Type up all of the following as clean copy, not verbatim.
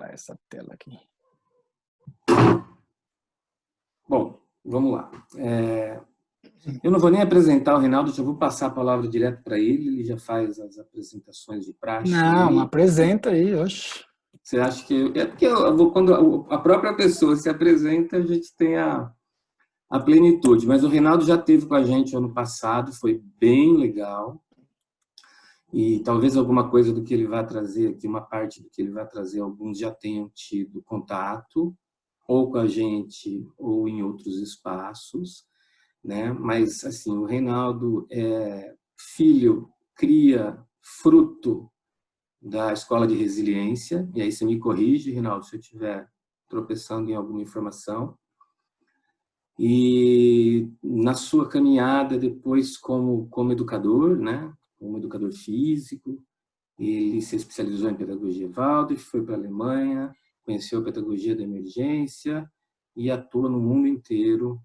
mudar essa tela aqui. Bom, vamos lá. Eu não vou nem apresentar o Reinaldo, já vou passar a palavra direto para ele já faz as apresentações de praxe. Não, apresenta aí, oxe. Você acha que... É porque quando a própria pessoa se apresenta, a gente tem a plenitude. Mas o Reinaldo já esteve com a gente ano passado, foi bem legal. E talvez alguma coisa do que ele vai trazer aqui, uma parte do que ele vai trazer, alguns já tenham tido contato, ou com a gente, ou em outros espaços, né? Mas, assim, o Reinaldo é filho, cria, fruto da Escola de Resiliência, e aí você me corrige, Reinaldo, se eu estiver tropeçando em alguma informação. E na sua caminhada depois como educador, né? Como educador físico, ele se especializou em pedagogia Waldorf, foi para a Alemanha, conheceu a pedagogia da emergência e atua no mundo inteiro,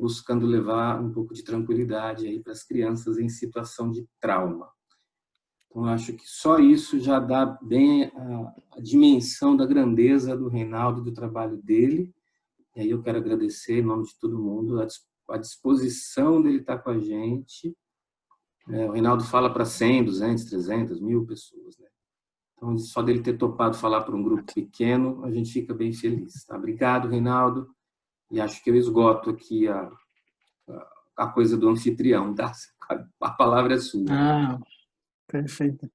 buscando levar um pouco de tranquilidade aí para as crianças em situação de trauma. Então, acho que só isso já dá bem a dimensão da grandeza do Reinaldo e do trabalho dele. E aí eu quero agradecer, em nome de todo mundo, a disposição dele estar com a gente. O Reinaldo fala para 100, 200, 300, 1000 pessoas, né? Então, só dele ter topado falar para um grupo pequeno, a gente fica bem feliz. Tá? Obrigado, Reinaldo. E acho que eu esgoto aqui a coisa do anfitrião. Tá? A palavra é sua. Ah, perfeito.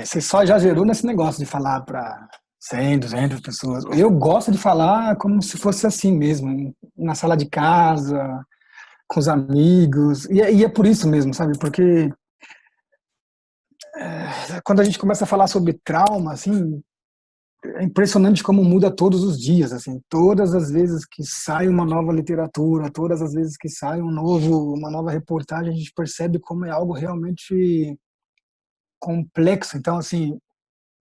Você só já gerou nesse negócio de falar para 100, 200 pessoas. Eu gosto de falar como se fosse assim mesmo, na sala de casa, com os amigos. E é por isso mesmo, sabe? Porque quando a gente começa a falar sobre trauma, assim, é impressionante como muda todos os dias, assim, todas as vezes que sai uma nova literatura, todas as vezes que sai uma nova reportagem, a gente percebe como é algo realmente complexo. Então, assim,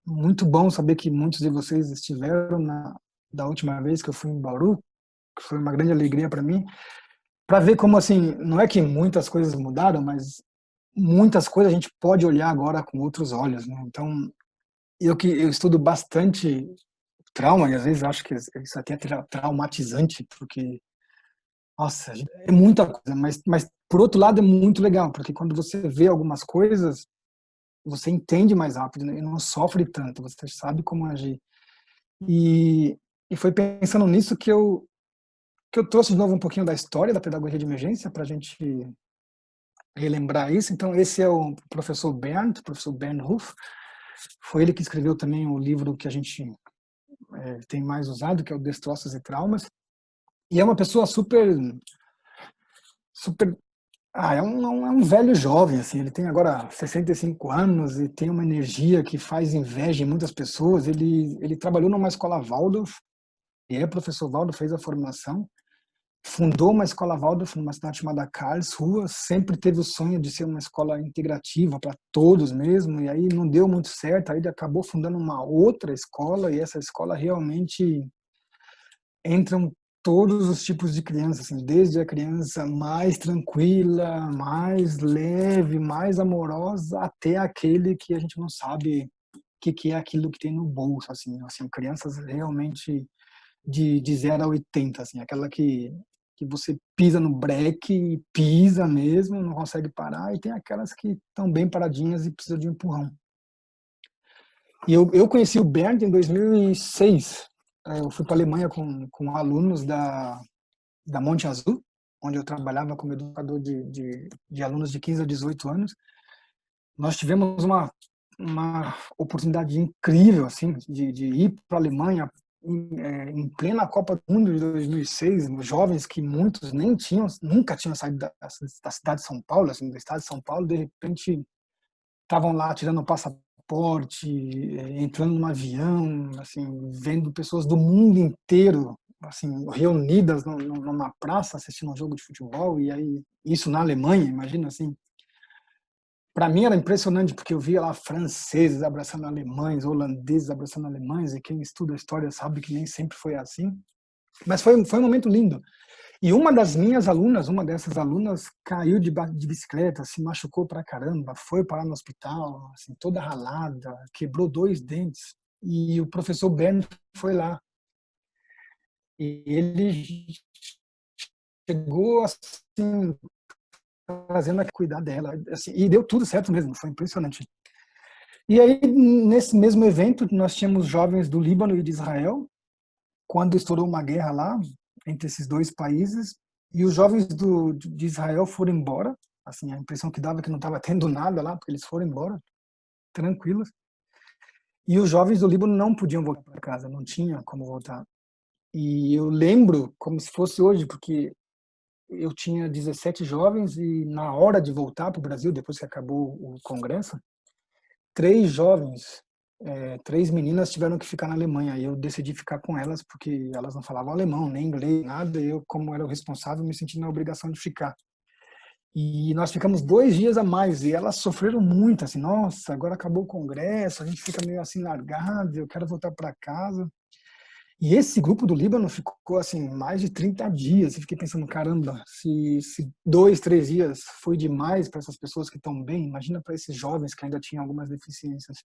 muito bom saber que muitos de vocês estiveram da última vez que eu fui em Bauru, que foi uma grande alegria para mim, para ver como, assim, não é que muitas coisas mudaram, mas muitas coisas a gente pode olhar agora com outros olhos, né? Então, eu estudo bastante trauma, e às vezes acho que isso até é traumatizante, porque, nossa, é muita coisa, mas por outro lado é muito legal, porque quando você vê algumas coisas, você entende mais rápido, né? E não sofre tanto, você sabe como agir. E, e foi pensando nisso que eu trouxe de novo um pouquinho da história da pedagogia de emergência, para a gente relembrar isso. Então, esse é o professor Bernd Huff, foi ele que escreveu também o livro que a gente tem mais usado, que é o Destroços e Traumas. E é uma pessoa super é um velho jovem, assim, ele tem agora 65 anos e tem uma energia que faz inveja em muitas pessoas. Ele trabalhou numa escola Waldorf, e é professor Waldorf, fez a formação, fundou uma escola Waldorf numa cidade chamada Karlsruhe, sempre teve o sonho de ser uma escola integrativa para todos mesmo, e aí não deu muito certo, aí ele acabou fundando uma outra escola, e essa escola realmente entram todos os tipos de crianças, assim, desde a criança mais tranquila, mais leve, mais amorosa, até aquele que a gente não sabe o que é aquilo que tem no bolso, assim, crianças realmente de 0 a 80, assim, aquela que você pisa no breque e pisa mesmo, não consegue parar, e tem aquelas que estão bem paradinhas e precisam de um empurrão. E eu conheci o Bernd em 2006. Eu fui para a Alemanha com alunos da Monte Azul, onde eu trabalhava como educador de alunos de 15 a 18 anos. Nós tivemos uma oportunidade incrível, assim, de ir para a Alemanha em plena Copa do Mundo de 2006, jovens que muitos nunca tinham saído da cidade de São Paulo, assim, do estado de São Paulo, de repente estavam lá tirando o passaporte, entrando num avião, assim, vendo pessoas do mundo inteiro, assim, reunidas numa praça assistindo um jogo de futebol, e aí isso na Alemanha, imagina, assim. Para mim era impressionante, porque eu via lá franceses abraçando alemães, holandeses abraçando alemães, e quem estuda a história sabe que nem sempre foi assim. Mas foi um momento lindo. E uma dessas alunas caiu de bicicleta, se machucou pra caramba, foi parar no hospital, assim, toda ralada, quebrou 2 dentes. e o professor Ben foi lá. E ele chegou assim, trazendo a cuidar dela, assim, e deu tudo certo mesmo, foi impressionante. E aí, nesse mesmo evento, nós tínhamos jovens do Líbano e de Israel, quando estourou uma guerra lá, entre esses dois países, e os jovens de Israel foram embora, assim, a impressão que dava é que não estava tendo nada lá, porque eles foram embora, tranquilos, e os jovens do Líbano não podiam voltar para casa, não tinha como voltar. E eu lembro como se fosse hoje, porque eu tinha 17 jovens e na hora de voltar para o Brasil, depois que acabou o congresso, 3 jovens, 3 meninas tiveram que ficar na Alemanha. E eu decidi ficar com elas porque elas não falavam alemão, nem inglês, nada. E eu, como era o responsável, me senti na obrigação de ficar. E nós ficamos 2 dias a mais e elas sofreram muito, assim, nossa, agora acabou o congresso, a gente fica meio assim largado, eu quero voltar para casa. E esse grupo do Líbano ficou assim mais de 30 dias. Eu fiquei pensando, caramba, se 2, 3 dias foi demais para essas pessoas que estão bem, imagina para esses jovens que ainda tinham algumas deficiências.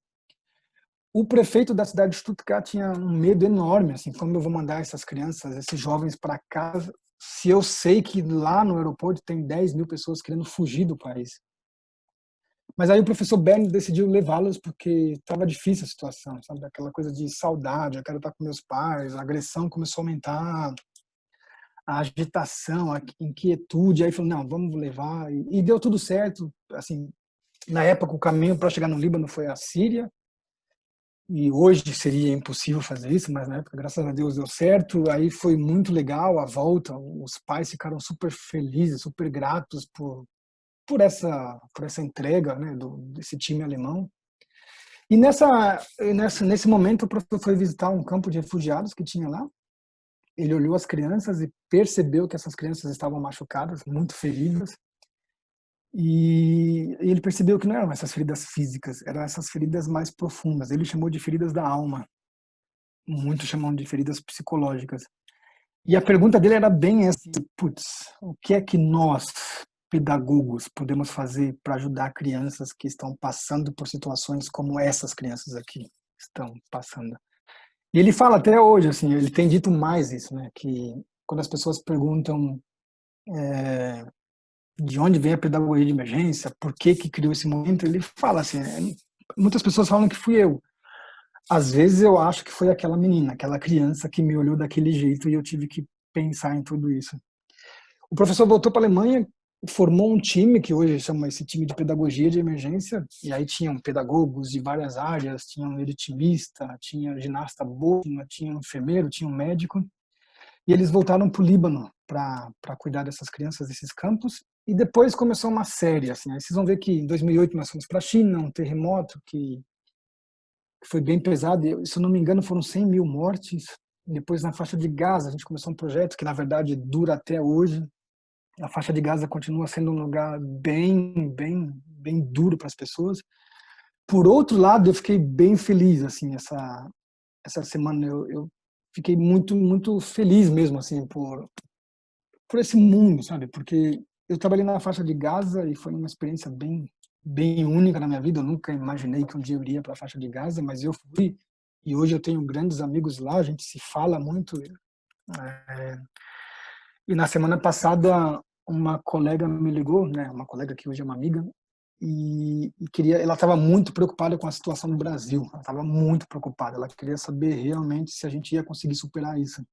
O prefeito da cidade de Stuttgart tinha um medo enorme, assim, como eu vou mandar essas crianças, esses jovens para casa, se eu sei que lá no aeroporto tem 10 mil pessoas querendo fugir do país. Mas aí o professor Bernie decidiu levá-los porque estava difícil a situação, sabe? Aquela coisa de saudade, eu quero estar com meus pais, a agressão começou a aumentar, a agitação, a inquietude. Aí falou, não, vamos levar. E deu tudo certo. Assim, na época, o caminho para chegar no Líbano foi a Síria, e hoje seria impossível fazer isso, mas na época, graças a Deus, deu certo. Aí foi muito legal a volta, os pais ficaram super felizes, super gratos por essa entrega, né, desse time alemão. E nesse momento, o professor foi visitar um campo de refugiados que tinha lá. Ele olhou as crianças e percebeu que essas crianças estavam machucadas, muito feridas. E ele percebeu que não eram essas feridas físicas, eram essas feridas mais profundas. Ele chamou de feridas da alma. Muitos chamam de feridas psicológicas. E a pergunta dele era bem assim, putz, o que é que nós, pedagogos, podemos fazer para ajudar crianças que estão passando por situações como essas crianças aqui estão passando? E ele fala até hoje, assim, ele tem dito mais isso, né, que quando as pessoas perguntam de onde vem a pedagogia de emergência, por que que criou esse momento, ele fala assim, muitas pessoas falam que fui eu. Às vezes eu acho que foi aquela menina, aquela criança que me olhou daquele jeito e eu tive que pensar em tudo isso. O professor voltou para a Alemanha, formou um time que hoje chama esse time de pedagogia de emergência, e aí tinham pedagogos de várias áreas, tinha um eritimista, tinha ginasta bótica, tinha um enfermeiro, tinha um médico, e eles voltaram para o Líbano para cuidar dessas crianças desses campos, e depois começou uma série, assim, aí vocês vão ver que em 2008 nós fomos para a China, um terremoto que foi bem pesado, e, se eu não me engano foram 100 mil mortes. Depois na faixa de Gaza a gente começou um projeto que na verdade dura até hoje. A faixa de Gaza continua sendo um lugar bem duro para as pessoas. Por outro lado, eu fiquei bem feliz, assim, essa semana eu fiquei muito feliz mesmo, assim, por esse mundo, sabe? Porque eu trabalhei na faixa de Gaza e foi uma experiência bem única na minha vida. Eu nunca imaginei que um dia eu iria para a faixa de Gaza, mas eu fui e hoje eu tenho grandes amigos lá. A gente se fala muito. E na semana passada uma colega me ligou, né? Uma colega que hoje é uma amiga e queria. Ela estava muito preocupada com a situação no Brasil. Ela estava muito preocupada. Ela queria saber realmente se a gente ia conseguir superar isso.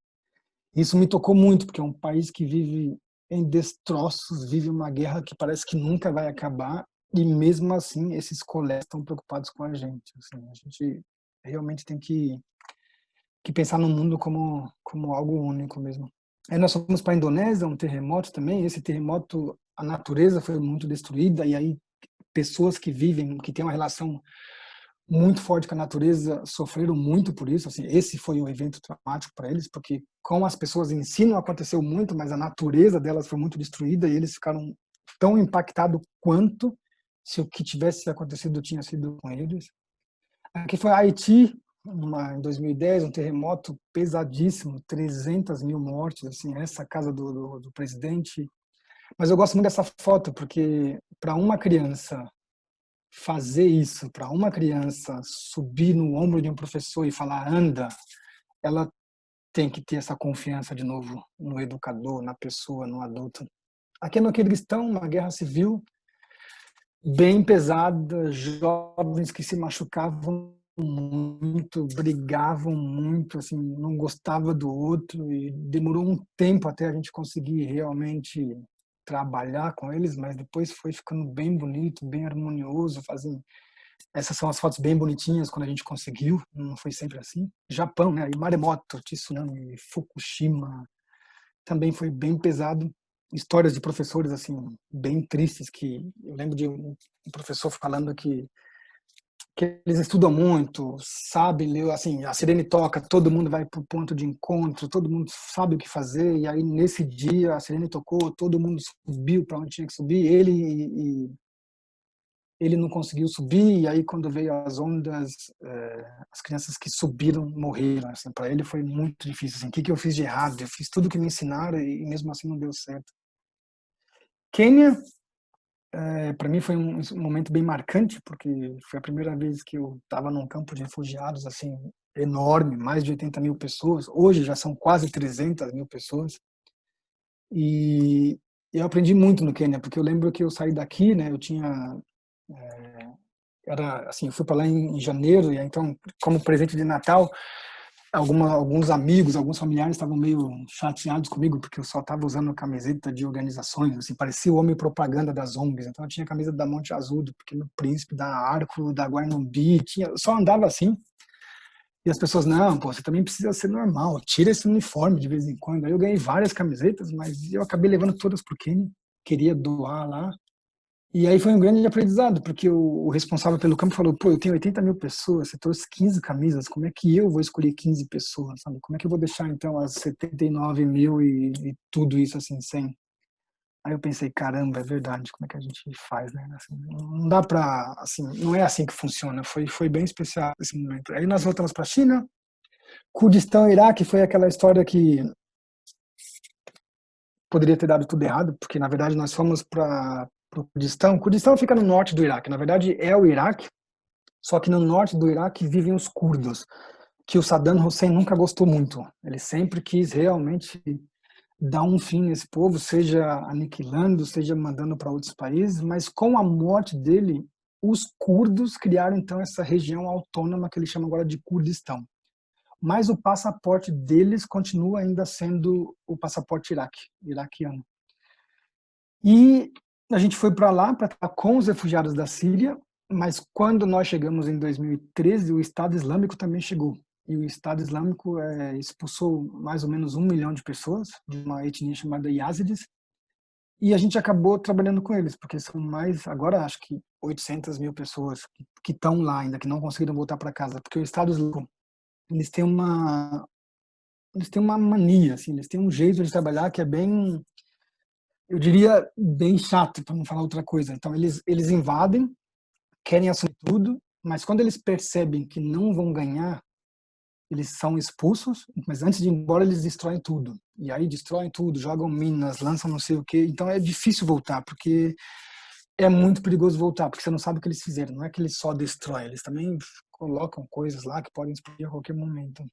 Isso me tocou muito, porque é um país que vive em destroços, vive uma guerra que parece que nunca vai acabar, e mesmo assim esses colegas estão preocupados com a gente. Assim, a gente realmente tem que pensar no mundo como algo único mesmo. Aí nós fomos para a Indonésia, um terremoto também. Esse terremoto, a natureza foi muito destruída, e aí pessoas que vivem, que têm uma relação muito forte com a natureza, sofreram muito por isso. Assim, esse foi um evento traumático para eles, porque com as pessoas em si não aconteceu muito, mas a natureza delas foi muito destruída e eles ficaram tão impactados quanto se o que tivesse acontecido tinha sido com eles. Aqui foi Haiti, em 2010, um terremoto pesadíssimo, 300 mil mortes, assim, essa casa do presidente. Mas eu gosto muito dessa foto, porque para uma criança fazer isso para uma criança subir no ombro de um professor e falar anda, ela tem que ter essa confiança de novo no educador, na pessoa, no adulto. Aqui no Quirguistão, uma guerra civil bem pesada, jovens que se machucavam muito, brigavam muito, assim, não gostava do outro e demorou um tempo até a gente conseguir realmente trabalhar com eles, mas depois foi ficando bem bonito, bem harmonioso, fazendo essas são as fotos bem bonitinhas quando a gente conseguiu, não foi sempre assim. Japão, né? E maremoto, tsunami, Fukushima, também foi bem pesado. Histórias de professores assim bem tristes que eu lembro de um professor falando que eles estudam muito, sabem ler, assim, a sirene toca, todo mundo vai para o ponto de encontro, todo mundo sabe o que fazer, e aí nesse dia a sirene tocou, todo mundo subiu para onde tinha que subir, ele não conseguiu subir, e aí quando veio as ondas, as crianças que subiram morreram, assim, para ele foi muito difícil, assim, o que que eu fiz de errado? Eu fiz tudo que me ensinaram e mesmo assim não deu certo. Quênia, para mim foi um momento bem marcante, porque foi a primeira vez que eu estava num campo de refugiados, assim, enorme, mais de 80 mil pessoas, hoje já são quase 300 mil pessoas, e eu aprendi muito no Quênia, porque eu lembro que eu saí daqui, né, eu tinha era assim, eu fui para lá em janeiro e então como presente de Natal, alguns amigos, alguns familiares estavam meio chateados comigo porque eu só estava usando camiseta de organizações, assim, parecia o homem propaganda das ONGs. Então eu tinha camisa da Monte Azul, do Pequeno Príncipe, da Arco, da Guarnambi, tinha, só andava assim. E as pessoas, não, pô, você também precisa ser normal, tira esse uniforme de vez em quando. Aí eu ganhei várias camisetas, mas eu acabei levando todas pro Quênia, queria doar lá. E aí foi um grande aprendizado, porque o responsável pelo campo falou, pô, eu tenho 80 mil pessoas, você trouxe 15 camisas, como é que eu vou escolher 15 pessoas, sabe? Como é que eu vou deixar, então, as 79 mil e tudo isso, assim, sem? Aí eu pensei, caramba, é verdade, como é que a gente faz, né? Assim, não dá pra, assim, não é assim que funciona, foi bem especial esse momento. Aí nós voltamos pra China, Kurdistão, Iraque, foi aquela história que poderia ter dado tudo errado, porque na verdade nós fomos para o Kurdistão. O Kurdistão fica no norte do Iraque, na verdade é o Iraque, só que no norte do Iraque vivem os curdos, que o Saddam Hussein nunca gostou muito. Ele sempre quis realmente dar um fim nesse povo, seja aniquilando, seja mandando para outros países, mas com a morte dele, os curdos criaram então essa região autônoma que ele chama agora de Kurdistão. Mas o passaporte deles continua ainda sendo o passaporte iraquiano. E a gente foi para lá para estar com os refugiados da Síria, mas quando nós chegamos em 2013, o Estado Islâmico também chegou. E o Estado Islâmico expulsou mais ou menos 1 milhão de pessoas de uma etnia chamada Yazidis. E a gente acabou trabalhando com eles, porque são mais, agora acho que 800 mil pessoas que estão lá ainda, que não conseguiram voltar para casa. Porque o Estado Islâmico, eles têm uma, eles têm uma mania, assim, eles têm um jeito de trabalhar que é bem, eu diria, bem chato, para não falar outra coisa. Então, eles invadem, querem assumir tudo, mas quando eles percebem que não vão ganhar, eles são expulsos, mas antes de ir embora, eles destroem tudo. E aí destroem tudo, jogam minas, lançam não sei o quê. Então, é difícil voltar, porque é muito perigoso voltar, porque você não sabe o que eles fizeram. Não é que eles só destroem, eles também colocam coisas lá que podem explodir a qualquer momento.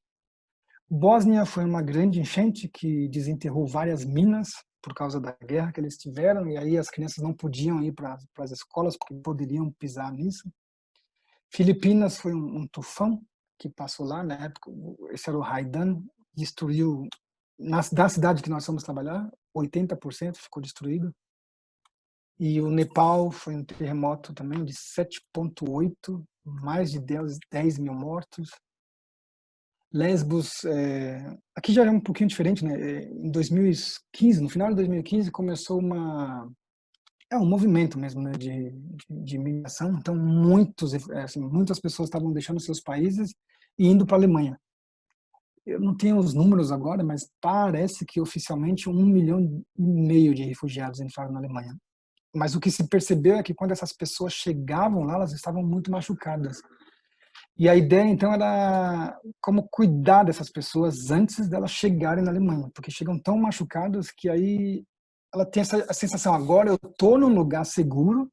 Bósnia foi uma grande enchente que desenterrou várias minas por causa da guerra que eles tiveram, e aí as crianças não podiam ir para as escolas porque poderiam pisar nisso. Filipinas foi um tufão que passou lá, na época, esse era o Haiyan, destruiu, da cidade que nós fomos trabalhar, 80% ficou destruído. E o Nepal foi um terremoto também de 7,8, mais de 10 mil mortos. Lesbos, aqui já é um pouquinho diferente, né? Em 2015, no final de 2015, começou um movimento mesmo, né, de imigração. Então, muitas pessoas estavam deixando seus países e indo para a Alemanha. Eu não tenho os números agora, mas parece que oficialmente 1,5 milhão de refugiados entraram na Alemanha. Mas o que se percebeu é que quando essas pessoas chegavam lá, elas estavam muito machucadas. E a ideia, então, era como cuidar dessas pessoas antes delas chegarem na Alemanha, porque chegam tão machucadas que aí ela tem essa sensação, agora eu estou num lugar seguro,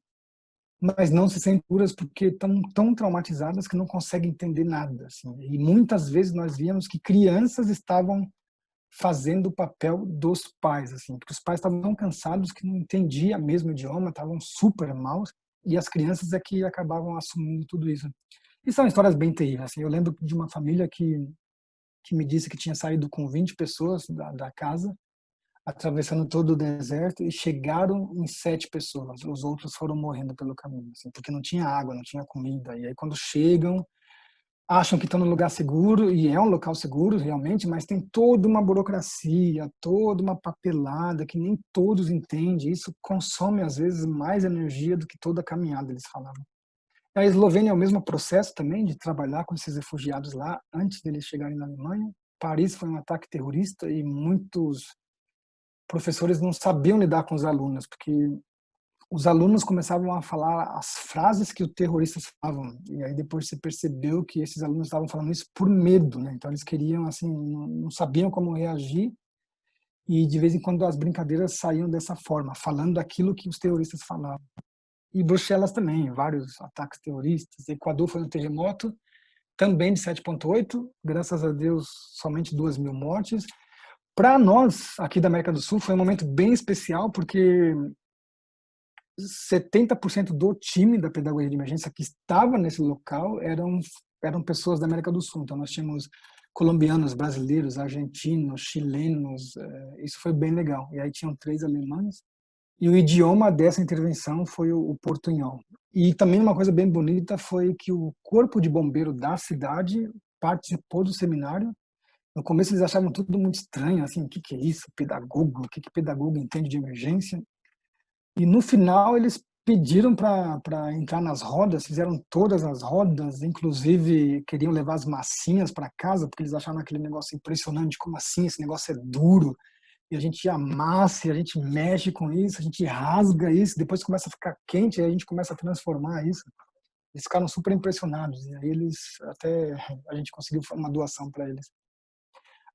mas não se sentem seguras porque estão tão traumatizadas que não conseguem entender nada. Assim. E muitas vezes nós víamos que crianças estavam fazendo o papel dos pais, assim, porque os pais estavam tão cansados que não entendiam mesmo o idioma, estavam super maus, e as crianças é que acabavam assumindo tudo isso. E são histórias bem terríveis. Assim. Eu lembro de uma família que me disse que tinha saído com 20 pessoas da casa, atravessando todo o deserto, e chegaram em 7 pessoas. Os outros foram morrendo pelo caminho, assim, porque não tinha água, não tinha comida. E aí, quando chegam, acham que estão num lugar seguro, e é um local seguro, realmente, mas tem toda uma burocracia, toda uma papelada que nem todos entendem. Isso consome, às vezes, mais energia do que toda a caminhada, eles falavam. A Eslovênia é o mesmo processo também de trabalhar com esses refugiados lá antes deles chegarem na Alemanha. Paris foi um ataque terrorista e muitos professores não sabiam lidar com os alunos, porque os alunos começavam a falar as frases que os terroristas falavam. E aí depois você percebeu que esses alunos estavam falando isso por medo, né? Então eles queriam, assim, não sabiam como reagir. E de vez em quando as brincadeiras saíam dessa forma, falando aquilo que os terroristas falavam. E Bruxelas também, vários ataques terroristas. Equador foi um terremoto, também de 7,8, graças a Deus, somente 2.000 mortes. Para nós, aqui da América do Sul, foi um momento bem especial, porque 70% do time da pedagogia de emergência que estava nesse local eram pessoas da América do Sul. Então, nós tínhamos colombianos, brasileiros, argentinos, chilenos. Isso foi bem legal. E aí tinham 3 alemães. E o idioma dessa intervenção foi o portunhol. E também uma coisa bem bonita foi que o corpo de bombeiro da cidade participou do seminário. No começo eles achavam tudo muito estranho, assim, o que é isso, pedagogo, o que pedagogo entende de emergência? E no final eles pediram para entrar nas rodas, fizeram todas as rodas, inclusive queriam levar as massinhas para casa, porque eles acharam aquele negócio impressionante, como assim, esse negócio é duro, e a gente amassa, e a gente mexe com isso, a gente rasga isso, depois começa a ficar quente, e a gente começa a transformar isso. Eles ficaram super impressionados, e aí até a gente conseguiu uma doação para eles.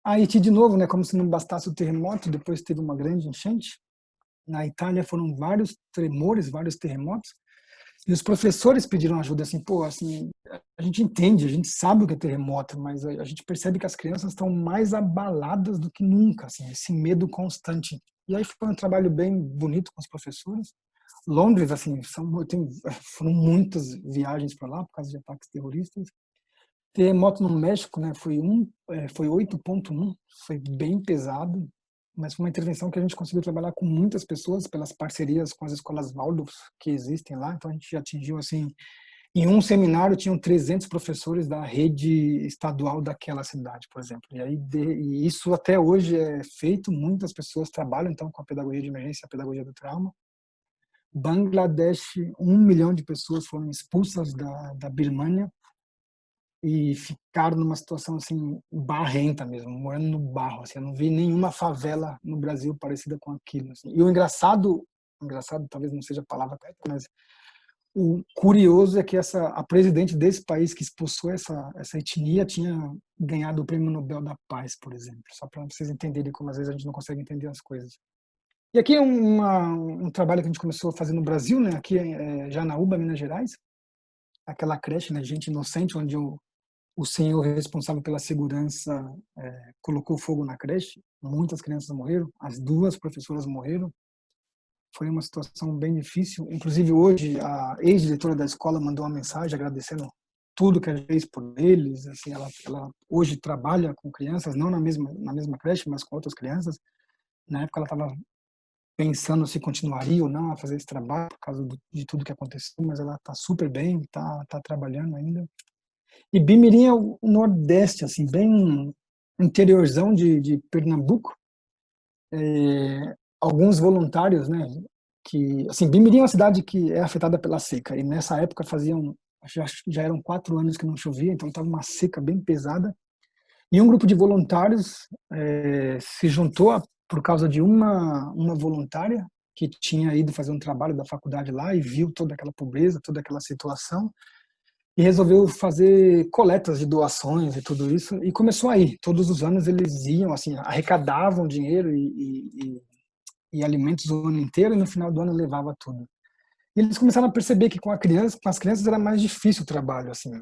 Haiti, de novo, né, como se não bastasse o terremoto, depois teve uma grande enchente. Na Itália foram vários tremores, vários terremotos, e os professores pediram ajuda, assim, pô, assim, a gente entende, a gente sabe o que é terremoto, mas a gente percebe que as crianças estão mais abaladas do que nunca, assim, esse medo constante. E aí foi um trabalho bem bonito com os professores. Londres, assim, foram muitas viagens para lá por causa de ataques terroristas. Terremoto no México, né, foi 8,1, foi bem pesado, mas foi uma intervenção que a gente conseguiu trabalhar com muitas pessoas pelas parcerias com as escolas Waldorf que existem lá. Então a gente atingiu, assim, em um seminário tinham 300 professores da rede estadual daquela cidade, por exemplo. E isso até hoje é feito, muitas pessoas trabalham então com a pedagogia de emergência, a pedagogia do trauma. Bangladesh, 1 milhão de pessoas foram expulsas da Birmânia e ficaram numa situação assim barrenta mesmo, morando no barro, assim, eu não vi nenhuma favela no Brasil parecida com aquilo, assim. E o engraçado talvez não seja a palavra correta, mas o curioso é que a presidente desse país que expulsou essa etnia tinha ganhado o Prêmio Nobel da Paz, por exemplo, só para vocês entenderem como às vezes a gente não consegue entender as coisas. E aqui é um trabalho que a gente começou a fazer no Brasil, né? Aqui é Janaúba, Minas Gerais, aquela creche, né, Gente Inocente, onde o senhor responsável pela segurança colocou fogo na creche, muitas crianças morreram, as 2 professoras morreram, foi uma situação bem difícil. Inclusive hoje a ex-diretora da escola mandou uma mensagem agradecendo tudo que a gente fez por eles. Assim, ela hoje trabalha com crianças, não na mesma creche, mas com outras crianças. Na época ela estava pensando se continuaria ou não a fazer esse trabalho por causa de tudo que aconteceu, mas ela está super bem, está trabalhando ainda. E Bimirim é o Nordeste, assim, bem interiorzão de Pernambuco. Alguns voluntários, né, que, assim, Bimirim é uma cidade que é afetada pela seca, e nessa época já eram 4 anos que não chovia, então estava uma seca bem pesada, e um grupo de voluntários se juntou por causa de uma voluntária que tinha ido fazer um trabalho da faculdade lá e viu toda aquela pobreza, toda aquela situação, e resolveu fazer coletas de doações e tudo isso, e começou aí. Todos os anos eles iam, assim, arrecadavam dinheiro e alimentos o ano inteiro, e no final do ano levava tudo. E eles começaram a perceber que com as crianças era mais difícil o trabalho, assim.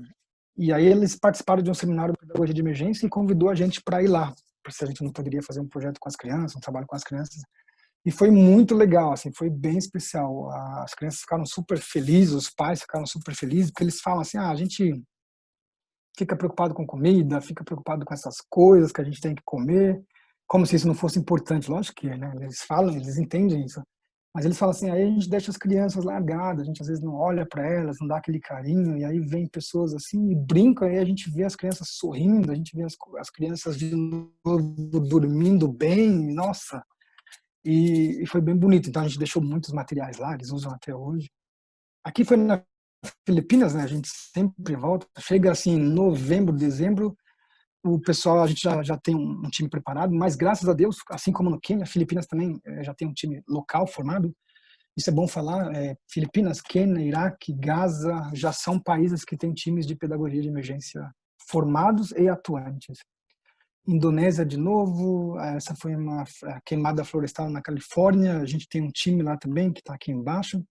E aí eles participaram de um seminário de pedagogia de emergência e convidou a gente para ir lá, se a gente não poderia fazer um projeto com as crianças, um trabalho com as crianças. E foi muito legal, assim, foi bem especial. As crianças ficaram super felizes, os pais ficaram super felizes, porque eles falam assim, a gente fica preocupado com comida, fica preocupado com essas coisas que a gente tem que comer, como se isso não fosse importante. Lógico que é, né? Eles falam, eles entendem isso. Mas eles falam assim, aí a gente deixa as crianças largadas, a gente às vezes não olha para elas, não dá aquele carinho, e aí vem pessoas assim e brincam, e aí a gente vê as crianças sorrindo, a gente vê as crianças de novo dormindo bem, nossa, e foi bem bonito. Então a gente deixou muitos materiais lá, eles usam até hoje. Aqui foi na Filipinas, né? A gente sempre volta. Chega assim, novembro, dezembro, o pessoal, a gente já tem um time preparado, mas graças a Deus, assim como no Quênia, Filipinas também já tem um time local formado. Isso é bom falar. Filipinas, Quênia, Iraque, Gaza já são países que têm times de pedagogia de emergência formados e atuantes. Indonésia de novo, essa foi uma queimada florestal na Califórnia, a gente tem um time lá também que está aqui embaixo.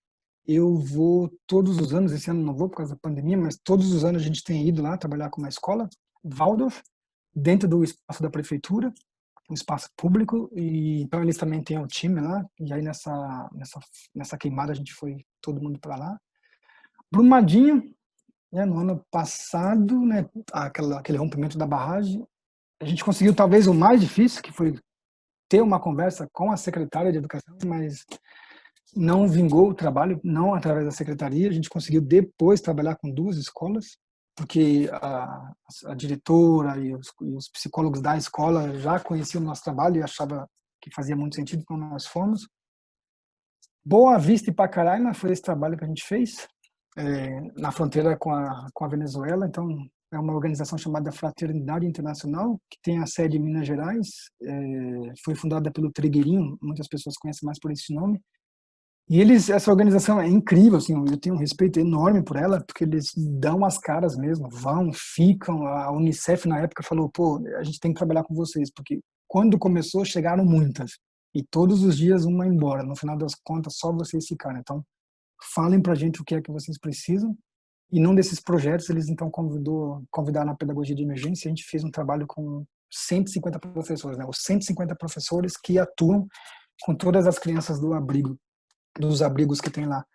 Eu vou todos os anos, esse ano não vou por causa da pandemia, mas todos os anos a gente tem ido lá trabalhar com uma escola, Waldorf, dentro do espaço da prefeitura, um espaço público, e então eles também têm um time lá, e aí nessa queimada a gente foi todo mundo para lá. Brumadinho, né, no ano passado, né, aquele rompimento da barragem, a gente conseguiu talvez o mais difícil, que foi ter uma conversa com a secretária de educação, mas não vingou o trabalho, não através da secretaria. A gente conseguiu depois trabalhar com 2 escolas, porque a diretora e os psicólogos da escola já conheciam o nosso trabalho e achavam que fazia muito sentido, então nós fomos. Boa Vista e Pacaraima foi esse trabalho que a gente fez, na fronteira com a Venezuela. Então, é uma organização chamada Fraternidade Internacional, que tem a sede em Minas Gerais, foi fundada pelo Trigueirinho, muitas pessoas conhecem mais por esse nome. E essa organização é incrível, assim, eu tenho um respeito enorme por ela, porque eles dão as caras mesmo, vão, ficam. A Unicef na época falou, pô, a gente tem que trabalhar com vocês, porque quando começou chegaram muitas, e todos os dias uma embora, no final das contas só vocês ficaram. Então, falem pra gente o que é que vocês precisam. E num desses projetos eles então convidaram a pedagogia de emergência, a gente fez um trabalho com 150 professores, né, os 150 professores que atuam com todas as crianças dos abrigos que tem lá.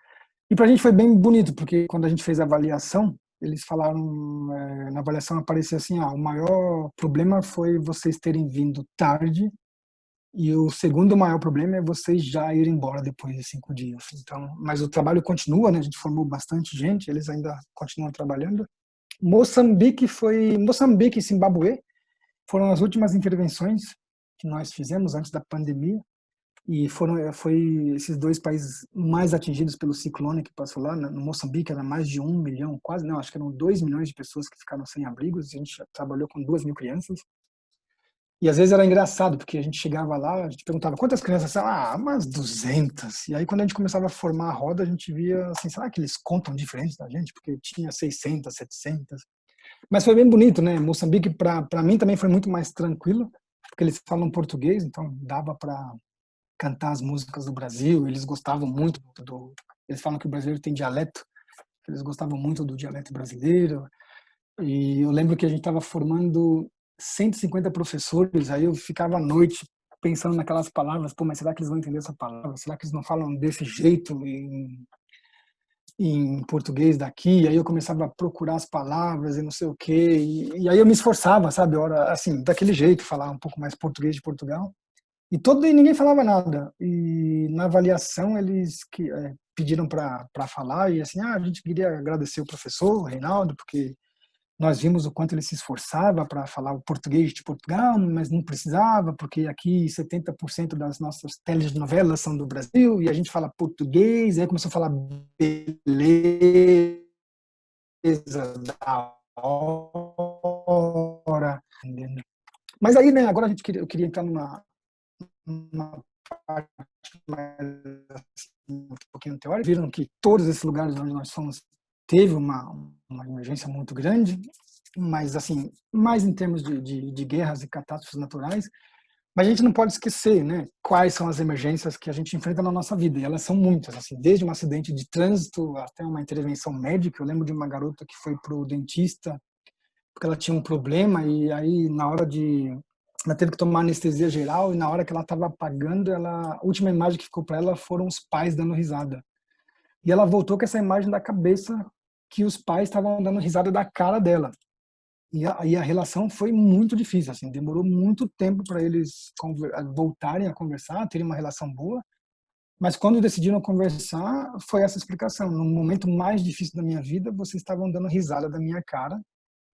E para a gente foi bem bonito, porque quando a gente fez a avaliação, eles falaram, na avaliação aparecia assim, o maior problema foi vocês terem vindo tarde, e o segundo maior problema é vocês já irem embora depois de 5 dias. Então, mas o trabalho continua, né? A gente formou bastante gente, eles ainda continuam trabalhando. Moçambique e Zimbabue foram as últimas intervenções que nós fizemos antes da pandemia. E foi esses 2 países mais atingidos pelo ciclone que passou lá. No Moçambique era mais de 1 milhão, quase, não, acho que eram 2 milhões de pessoas que ficaram sem abrigos. A gente trabalhou com 2.000 crianças. E às vezes era engraçado, porque a gente chegava lá, a gente perguntava quantas crianças são? Umas 200. E aí quando a gente começava a formar a roda, a gente via assim, será que eles contam diferente da gente? Porque tinha 600, 700. Mas foi bem bonito, né? Moçambique, para mim, também foi muito mais tranquilo, porque eles falam português, então dava para cantar as músicas do Brasil. Eles gostavam muito eles falam que o brasileiro tem dialeto, eles gostavam muito do dialeto brasileiro. E eu lembro que a gente estava formando 150 professores, aí eu ficava à noite pensando naquelas palavras, pô, mas será que eles vão entender essa palavra? Será que eles não falam desse jeito em português daqui? Aí eu começava a procurar as palavras e não sei o quê, e aí eu me esforçava, sabe, assim, daquele jeito, falar um pouco mais português de Portugal. E ninguém falava nada. E na avaliação eles pediram para falar, e assim, a gente queria agradecer o professor, o Reinaldo, porque nós vimos o quanto ele se esforçava para falar o português de Portugal, mas não precisava, porque aqui 70% das nossas telenovelas são do Brasil, e a gente fala português. Aí começou a falar beleza da hora. Mas aí, né, agora eu queria entrar numa parte mais assim, um pouquinho teórica. Viram que todos esses lugares onde nós fomos teve uma emergência muito grande, mas assim, mais em termos de guerras e catástrofes naturais. Mas a gente não pode esquecer, né, quais são as emergências que a gente enfrenta na nossa vida, e elas são muitas, assim, desde um acidente de trânsito até uma intervenção médica. Eu lembro de uma garota que foi pro dentista porque ela tinha um problema e aí na hora de ela teve que tomar anestesia geral e na hora que ela estava apagando, a última imagem que ficou para ela foram os pais dando risada. E ela voltou com essa imagem da cabeça que os pais estavam dando risada da cara dela. E a relação foi muito difícil, assim, demorou muito tempo para eles voltarem a conversar, terem uma relação boa. Mas quando decidiram conversar, foi essa explicação. No momento mais difícil da minha vida, vocês estavam dando risada da minha cara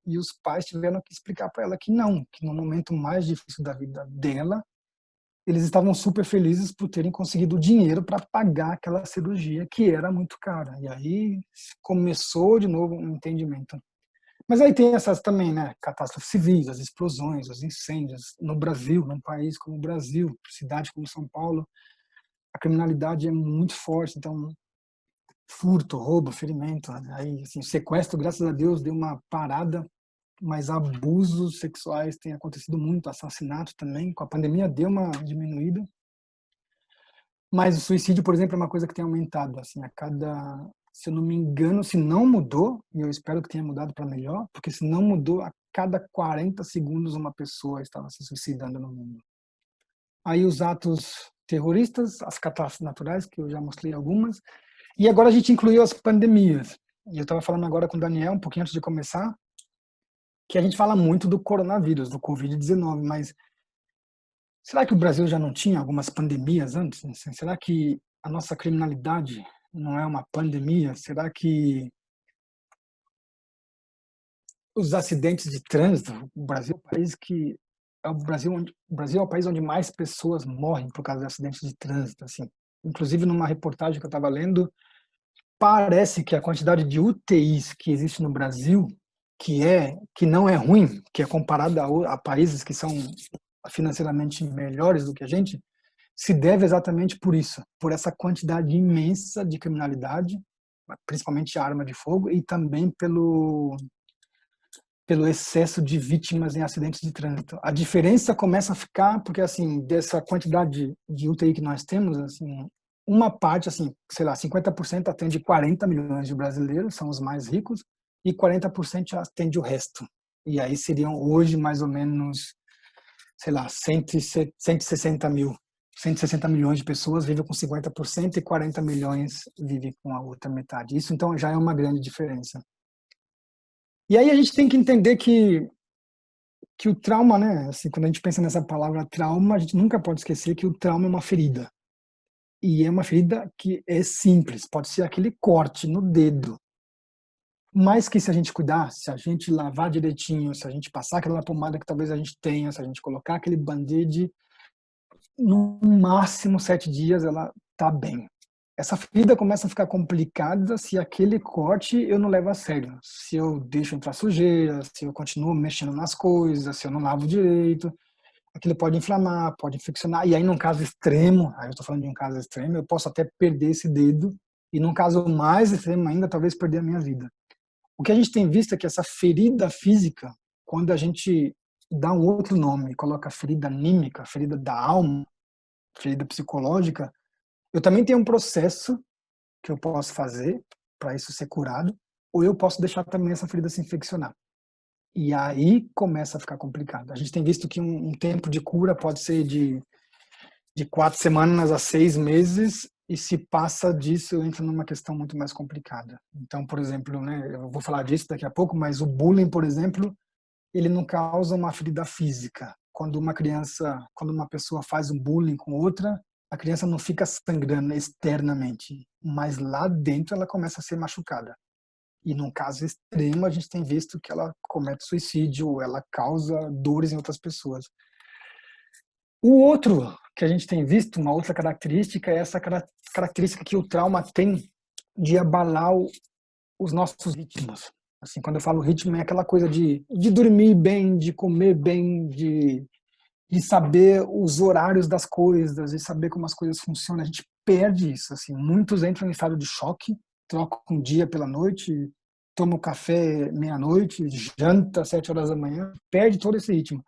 e os pais tiveram que explicar para ela que não, que no momento mais difícil da vida dela, eles estavam super felizes por terem conseguido o dinheiro para pagar aquela cirurgia que era muito cara. E aí começou de novo um entendimento. Mas aí tem essas também, né, catástrofes civis, as explosões, os incêndios no Brasil, num país como o Brasil, cidade como São Paulo, a criminalidade é muito forte, então furto, roubo, ferimento, né? Aí assim, sequestro, graças a Deus, deu uma parada, mas abusos sexuais têm acontecido muito, assassinato também, com a pandemia deu uma diminuída. Mas o suicídio, por exemplo, é uma coisa que tem aumentado, assim, a cada, se eu não me engano, se não mudou, e eu espero que tenha mudado para melhor, porque se não mudou, a cada 40 segundos uma pessoa estava se suicidando no mundo. Aí os atos terroristas, as catástrofes naturais, que eu já mostrei algumas, e agora a gente incluiu as pandemias. E eu estava falando agora com o Daniel, um pouquinho antes de começar, que a gente fala muito do coronavírus, do Covid-19, mas será que o Brasil já não tinha algumas pandemias antes? Será que a nossa criminalidade não é uma pandemia? Será que os acidentes de trânsito, o Brasil é o país que o Brasil é o país onde mais pessoas morrem por causa de acidentes de trânsito, assim. Inclusive numa reportagem que eu estava lendo, parece que a quantidade de UTIs que existe no Brasil, que não é ruim, que é comparada a países que são financeiramente melhores do que a gente, se deve exatamente por isso, por essa quantidade imensa de criminalidade, principalmente arma de fogo, e também pelo excesso de vítimas em acidentes de trânsito. A diferença começa a ficar porque assim, dessa quantidade de UTI que nós temos, assim, uma parte, assim, sei lá, 50% atende 40 milhões de brasileiros, são os mais ricos, e 40% atende o resto. E aí seriam hoje mais ou menos, sei lá, 160 mil. 160 milhões de pessoas vivem com 50% e 40 milhões vivem com a outra metade. Isso, então, já é uma grande diferença. E aí a gente tem que entender que o trauma, né, assim, quando a gente pensa nessa palavra trauma, a gente nunca pode esquecer que o trauma é uma ferida. E é uma ferida que é simples, pode ser aquele corte no dedo. Mas que se a gente cuidar, se a gente lavar direitinho, se a gente passar aquela pomada que talvez a gente tenha, se a gente colocar aquele band-aid, no máximo 7 dias ela tá bem. Essa ferida começa a ficar complicada se aquele corte eu não levo a sério. Se eu deixo entrar sujeira, se eu continuo mexendo nas coisas, se eu não lavo direito, aquilo pode inflamar, pode infeccionar. E aí, num caso extremo, aí eu estou falando de um caso extremo, eu posso até perder esse dedo. E num caso mais extremo ainda, talvez perder a minha vida. O que a gente tem visto é que essa ferida física, quando a gente dá um outro nome, coloca ferida anímica, ferida da alma, ferida psicológica, eu também tenho um processo que eu posso fazer para isso ser curado, ou eu posso deixar também essa ferida se infeccionar. E aí começa a ficar complicado. A gente tem visto que um tempo de cura pode ser de 4 semanas a 6 meses, e se passa disso, entra numa questão muito mais complicada. Então, por exemplo, né, eu vou falar disso daqui a pouco, mas o bullying, por exemplo, ele não causa uma ferida física. Quando uma pessoa faz um bullying com outra, a criança não fica sangrando externamente, mas lá dentro ela começa a ser machucada. E num caso extremo, a gente tem visto que ela comete suicídio, ela causa dores em outras pessoas. O outro que a gente tem visto, uma outra característica, é essa característica que o trauma tem de abalar os nossos ritmos. Assim, quando eu falo ritmo, é aquela coisa de dormir bem, de comer bem, de saber os horários das coisas, de saber como as coisas funcionam. A gente perde isso. Assim, muitos entram em estado de choque, trocam um dia pela noite, tomam café meia-noite, janta às 7 horas da manhã, perde todo esse ritmo.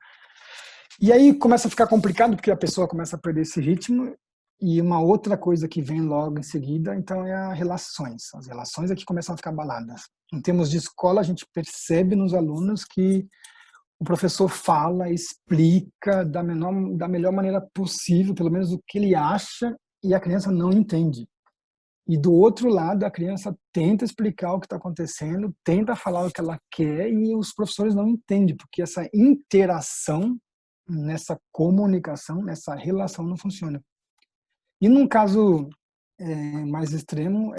E aí começa a ficar complicado, porque a pessoa começa a perder esse ritmo, e uma outra coisa que vem logo em seguida, então, é as relações. As relações é que começam a ficar abaladas. Em termos de escola, a gente percebe nos alunos que o professor fala, explica da melhor maneira possível, pelo menos o que ele acha, e a criança não entende. E do outro lado, a criança tenta explicar o que está acontecendo, tenta falar o que ela quer, e os professores não entendem, porque essa interação, nessa comunicação, nessa relação não funciona. E num caso mais extremo,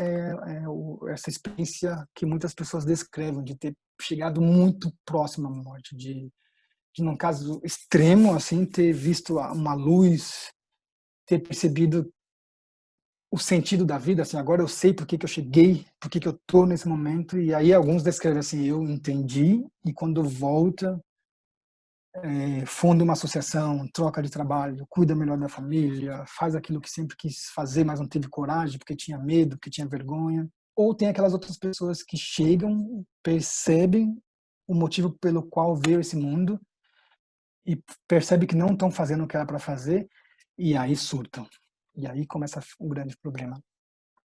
essa experiência que muitas pessoas descrevem, de ter chegado muito próximo à morte, de num caso extremo, assim, ter visto uma luz, ter percebido o sentido da vida, assim, agora eu sei por que que eu cheguei, por que que eu tô nesse momento, e aí alguns descrevem assim, eu entendi, e quando volta, funda uma associação, troca de trabalho, cuida melhor da família, faz aquilo que sempre quis fazer, mas não teve coragem, porque tinha medo, porque tinha vergonha. Ou tem aquelas outras pessoas que chegam, percebem o motivo pelo qual veio esse mundo, e percebe que não estão fazendo o que era para fazer, e aí surtam. E aí começa o grande problema.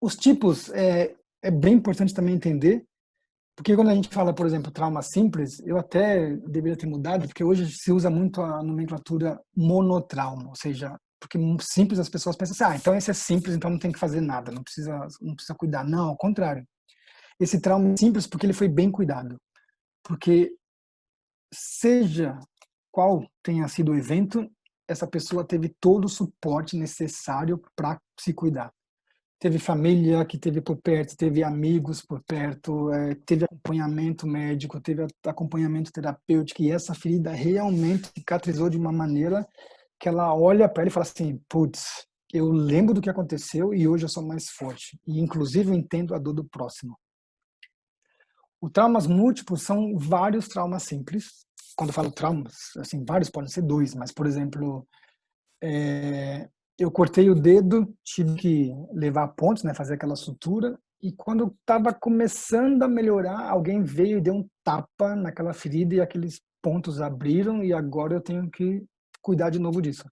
Os tipos é bem importante também entender, porque quando a gente fala, por exemplo, trauma simples, eu até deveria ter mudado, porque hoje se usa muito a nomenclatura monotrauma, ou seja, porque simples as pessoas pensam assim, então esse é simples, então não tem que fazer nada, não precisa cuidar. Não, ao contrário. Esse trauma é simples porque ele foi bem cuidado. Porque seja qual tenha sido o evento, essa pessoa teve todo o suporte necessário para se cuidar. Teve família que teve por perto, teve amigos por perto, teve acompanhamento médico, teve acompanhamento terapêutico, e essa ferida realmente cicatrizou de uma maneira que ela olha para ele e fala assim, putz, eu lembro do que aconteceu e hoje eu sou mais forte. E inclusive eu entendo a dor do próximo. Os traumas múltiplos são vários traumas simples. Quando eu falo traumas, assim, vários podem ser dois, mas, por exemplo, eu cortei o dedo, tive que levar pontos, né, fazer aquela sutura, e quando eu estava começando a melhorar, alguém veio e deu um tapa naquela ferida e aqueles pontos abriram e agora eu tenho que cuidar de novo disso.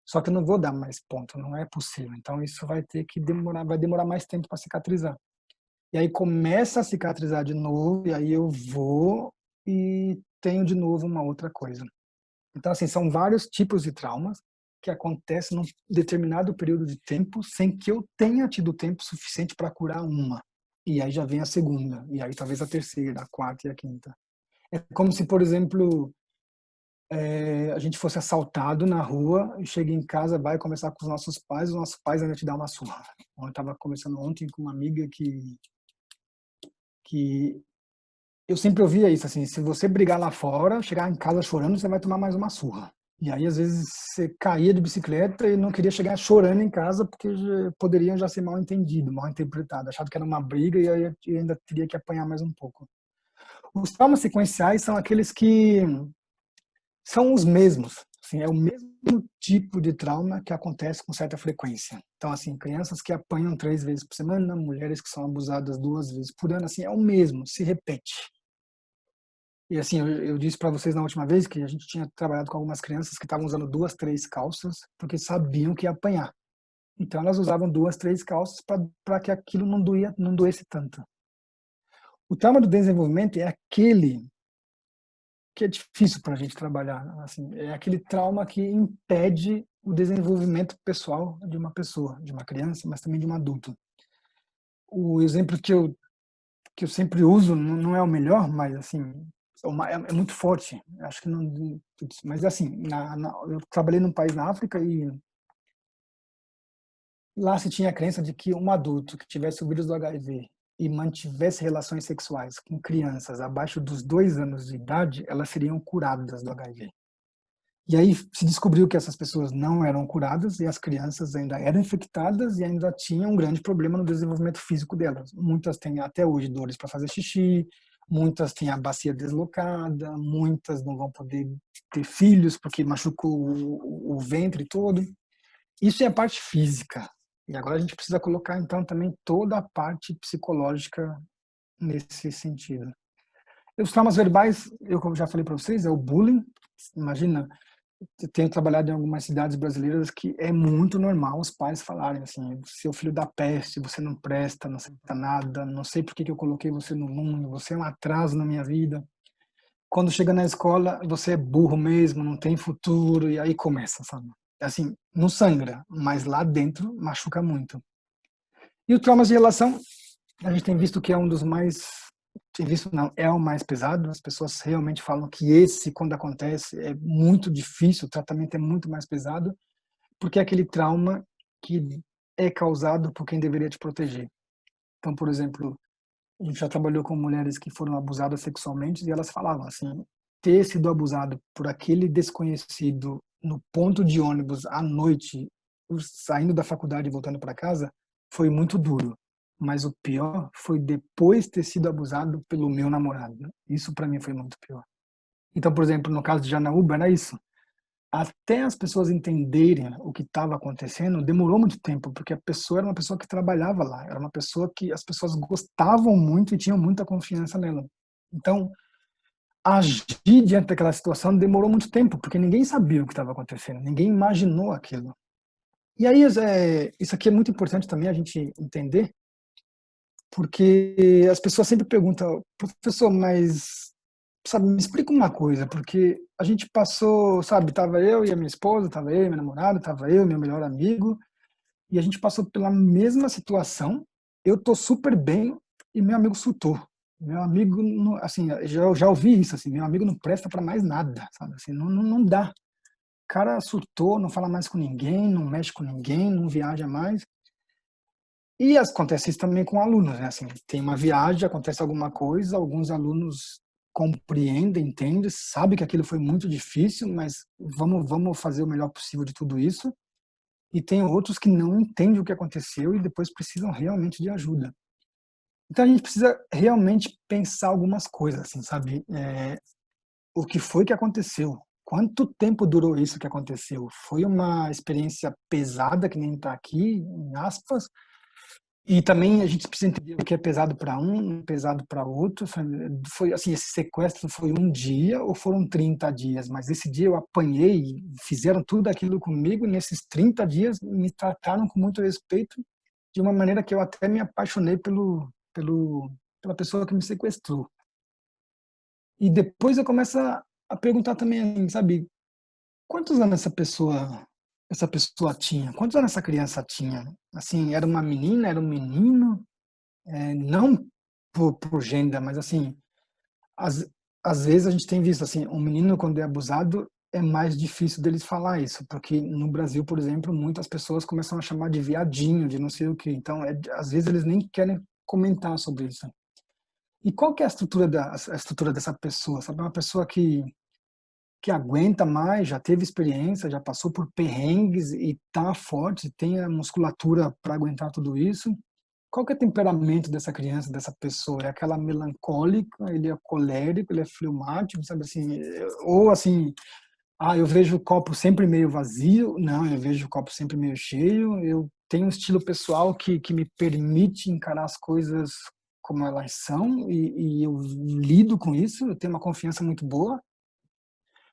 Só que eu não vou dar mais ponto, não é possível. Então isso vai ter que demorar, vai demorar mais tempo para cicatrizar. E aí começa a cicatrizar de novo, e aí eu vou e tenho de novo uma outra coisa. Então, assim, são vários tipos de traumas que acontecem num determinado período de tempo sem que eu tenha tido tempo suficiente para curar uma. E aí já vem a segunda, e aí talvez a terceira, a quarta e a quinta. É como se, por exemplo, a gente fosse assaltado na rua e chega em casa, vai conversar com os nossos pais ainda te dão uma surra. Eu estava conversando ontem com uma amiga que eu sempre ouvia isso, assim, se você brigar lá fora, chegar em casa chorando, você vai tomar mais uma surra. E aí, às vezes, você caía de bicicleta e não queria chegar chorando em casa porque poderiam já ser mal entendido, mal interpretado, achado que era uma briga e aí eu ainda teria que apanhar mais um pouco. Os traumas sequenciais são aqueles que são os mesmos, assim, é o mesmo tipo de trauma que acontece com certa frequência. Então, assim, crianças que apanham 3 vezes por semana, mulheres que são abusadas 2 vezes por ano, assim, é o mesmo, se repete. E assim, eu disse para vocês na última vez que a gente tinha trabalhado com algumas crianças que estavam usando 2, 3 calças porque sabiam que ia apanhar. Então elas usavam 2, 3 calças para que aquilo não doesse tanto. O trauma do desenvolvimento é aquele que é difícil para a gente trabalhar. Assim, é aquele trauma que impede o desenvolvimento pessoal de uma pessoa, de uma criança, mas também de um adulto. O exemplo que eu sempre uso não é o melhor, mas assim é muito forte. Acho que não, mas assim, eu trabalhei num país na África e lá se tinha a crença de que um adulto que tivesse o vírus do HIV e mantivesse relações sexuais com crianças abaixo dos 2 anos de idade, elas seriam curadas do HIV. E aí se descobriu que essas pessoas não eram curadas e as crianças ainda eram infectadas e ainda tinham um grande problema no desenvolvimento físico delas. Muitas têm até hoje dores para fazer xixi, muitas têm a bacia deslocada, muitas não vão poder ter filhos porque machucou o ventre todo. Isso é a parte física. E agora a gente precisa colocar então também toda a parte psicológica nesse sentido. Os traumas verbais, eu como já falei para vocês, é o bullying. Imagina, Eu tenho trabalhado em algumas cidades brasileiras que é muito normal os pais falarem assim: seu filho da peste, você não presta, não serve pra nada, não sei por que que eu coloquei você no mundo, você é um atraso na minha vida. Quando chega na escola, você é burro mesmo, não tem futuro, e aí começa, sabe? Assim, não sangra, mas lá dentro machuca muito. E o traumas de relação, a gente tem visto que é um dos mais, tem visto não, é o mais pesado. As pessoas realmente falam que esse, quando acontece, é muito difícil, o tratamento é muito mais pesado, porque é aquele trauma que é causado por quem deveria te proteger. Então, por exemplo, a gente já trabalhou com mulheres que foram abusadas sexualmente e elas falavam assim, ter sido abusado por aquele desconhecido no ponto de ônibus à noite, saindo da faculdade e voltando para casa, foi muito duro. Mas o pior foi depois ter sido abusado pelo meu namorado. Isso para mim foi muito pior. Então, por exemplo, no caso de Janaúba, era isso. Até as pessoas entenderem o que estava acontecendo, demorou muito tempo, porque a pessoa era uma pessoa que trabalhava lá, era uma pessoa que as pessoas gostavam muito e tinham muita confiança nela. Então, agir diante daquela situação demorou muito tempo, porque ninguém sabia o que estava acontecendo, ninguém imaginou aquilo. E aí, isso aqui é muito importante também a gente entender, porque as pessoas sempre perguntam, professor, mas sabe, me explica uma coisa, porque a gente passou, sabe, tava eu e a minha esposa, tava eu e meu namorado, tava eu e meu melhor amigo, e a gente passou pela mesma situação. Eu tô super bem e meu amigo surtou. Meu amigo, assim, já ouvi isso, assim, meu amigo não presta para mais nada, sabe, assim, não dá. O cara surtou, não fala mais com ninguém, não mexe com ninguém, não viaja mais. E acontece isso também com alunos, né? Assim, tem uma viagem, acontece alguma coisa, alguns alunos compreendem, entendem, sabem que aquilo foi muito difícil, mas vamos fazer o melhor possível de tudo isso. E tem outros que não entendem o que aconteceu e depois precisam realmente de ajuda. Então a gente precisa realmente pensar algumas coisas, assim, sabe? O que foi que aconteceu? Quanto tempo durou isso que aconteceu? Foi uma experiência pesada, que nem está aqui, em aspas, e também a gente precisa entender o que é pesado para um, pesado para outro. Foi assim, esse sequestro foi um dia ou foram 30 dias? Mas esse dia eu apanhei, fizeram tudo aquilo comigo, e nesses 30 dias me trataram com muito respeito, de uma maneira que eu até me apaixonei pela pessoa que me sequestrou. E depois eu começo a perguntar também, sabe, quantos anos essa pessoa tinha? Quantos anos essa criança tinha? Assim, era uma menina, era um menino? Não por gênero, mas assim, às, às vezes a gente tem visto assim, um menino quando é abusado é mais difícil deles falar isso, porque no Brasil, por exemplo, muitas pessoas começam a chamar de viadinho, de não sei o quê. Então, às vezes eles nem querem comentar sobre isso. E qual que é a estrutura dessa pessoa? Sabe, uma pessoa que aguenta mais, já teve experiência, já passou por perrengues e tá forte, tem a musculatura para aguentar tudo isso. Qual que é o temperamento dessa criança, dessa pessoa? É aquela melancólica, ele é colérico, ele é fleumático, sabe assim? Ou assim, eu vejo o copo sempre meio vazio. Não, eu vejo o copo sempre meio cheio. Eu tenho um estilo pessoal que me permite encarar as coisas como elas são e eu lido com isso. Eu tenho uma confiança muito boa.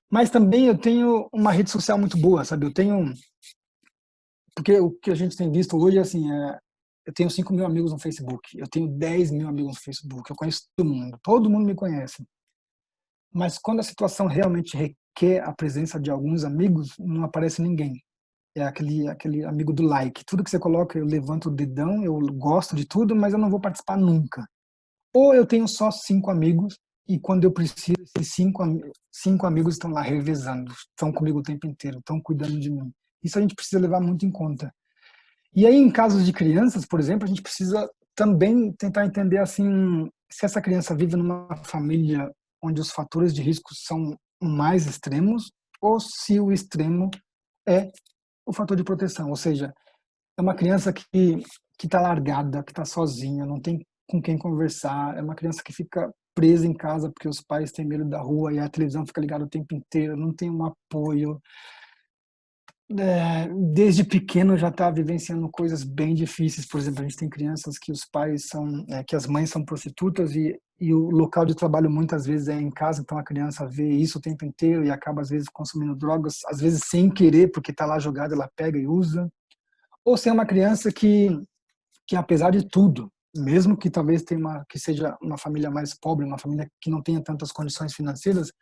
Mas também eu tenho uma rede social muito boa, sabe? Eu tenho, porque o que a gente tem visto hoje, assim, eu tenho 5 mil amigos no Facebook, eu tenho 10 mil amigos no Facebook, eu conheço todo mundo me conhece. Mas quando a situação realmente requer a presença de alguns amigos, não aparece ninguém. É aquele amigo do like. Tudo que você coloca, eu levanto o dedão, eu gosto de tudo, mas eu não vou participar nunca. Ou eu tenho só 5 amigos e quando eu preciso, esses cinco amigos estão lá revezando, estão comigo o tempo inteiro, estão cuidando de mim. Isso a gente precisa levar muito em conta. E aí, em casos de crianças, por exemplo, a gente precisa também tentar entender assim, se essa criança vive numa família onde os fatores de risco são mais extremos ou se o extremo é o fator de proteção, ou seja, é uma criança que está largada, que está sozinha, não tem com quem conversar, é uma criança que fica presa em casa porque os pais têm medo da rua e a televisão fica ligada o tempo inteiro, não tem um apoio. Desde pequeno já está vivenciando coisas bem difíceis. Por exemplo, a gente tem crianças que os pais são, que as mães são prostitutas e o local de trabalho muitas vezes é em casa, então a criança vê isso o tempo inteiro e acaba às vezes consumindo drogas, às vezes sem querer, porque está lá jogada, ela pega e usa. Ou se é uma criança que apesar de tudo, mesmo que talvez tenha que seja uma família mais pobre, uma família que não tenha tantas condições financeiras,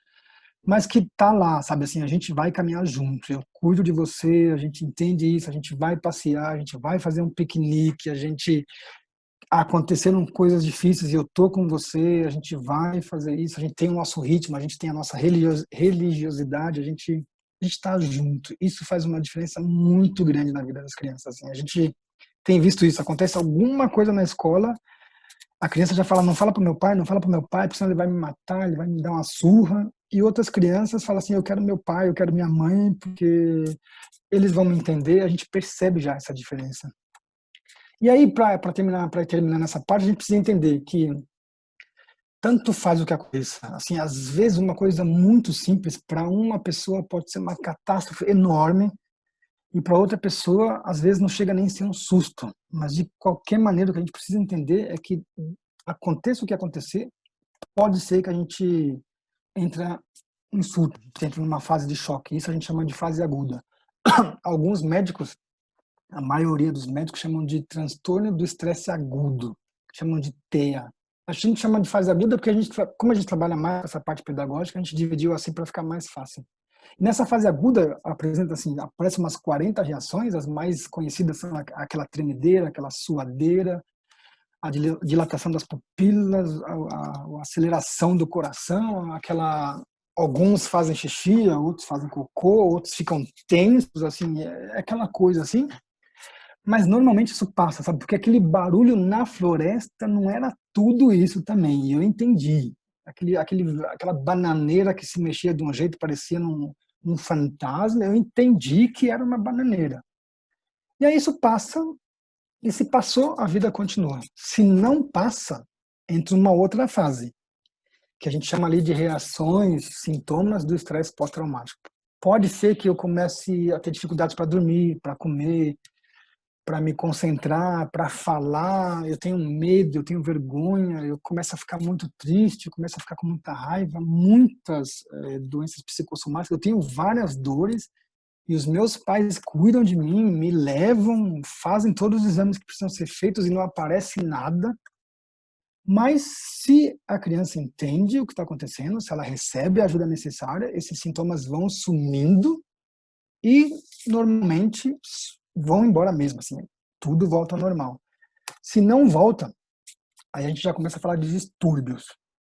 mas que tá lá, sabe assim, a gente vai caminhar junto, eu cuido de você, a gente entende isso, a gente vai passear, a gente vai fazer um piquenique, a gente aconteceram coisas difíceis e eu tô com você, a gente vai fazer isso, a gente tem o nosso ritmo, a gente tem a nossa religiosidade, a gente tá junto. Isso faz uma diferença muito grande na vida das crianças, assim. A gente tem visto isso, acontece alguma coisa na escola, a criança já fala, não fala pro meu pai, não fala pro meu pai, porque senão ele vai me matar, ele vai me dar uma surra. E outras crianças falam assim, eu quero meu pai, eu quero minha mãe, porque eles vão me entender. A gente percebe já essa diferença. E aí, para terminar nessa parte, a gente precisa entender que tanto faz o que aconteça. Assim, às vezes uma coisa muito simples para uma pessoa pode ser uma catástrofe enorme e para outra pessoa às vezes não chega nem a ser um susto. Mas de qualquer maneira o que a gente precisa entender é que aconteça o que acontecer, pode ser que a gente entre em surto, entre numa fase de choque. Isso a gente chama de fase aguda. Alguns médicos, a maioria dos médicos chamam de transtorno do estresse agudo, chamam de TEA. A gente chama de fase aguda porque como a gente trabalha mais essa parte pedagógica, a gente dividiu assim para ficar mais fácil. Nessa fase aguda, apresenta assim, aparecem umas 40 reações, as mais conhecidas são aquela tremedeira, aquela suadeira, a dilatação das pupilas, a aceleração do coração, alguns fazem xixi, outros fazem cocô, outros ficam tensos, assim, é aquela coisa assim. Mas normalmente isso passa, sabe? Porque aquele barulho na floresta não era tudo isso também. E eu entendi. Aquela bananeira que se mexia de um jeito, parecia um fantasma, eu entendi que era uma bananeira. E aí isso passa, e se passou, a vida continua. Se não passa, entra uma outra fase, que a gente chama ali de reações, sintomas do estresse pós-traumático. Pode ser que eu comece a ter dificuldades para dormir, para comer, para me concentrar, para falar, eu tenho medo, eu tenho vergonha, eu começo a ficar muito triste, eu começo a ficar com muita raiva, muitas doenças psicossomáticas, eu tenho várias dores e os meus pais cuidam de mim, me levam, fazem todos os exames que precisam ser feitos e não aparece nada. Mas se a criança entende o que está acontecendo, se ela recebe a ajuda necessária, esses sintomas vão sumindo e normalmente vão embora mesmo, assim, tudo volta ao normal. Se não volta, aí a gente já começa a falar de distúrbios.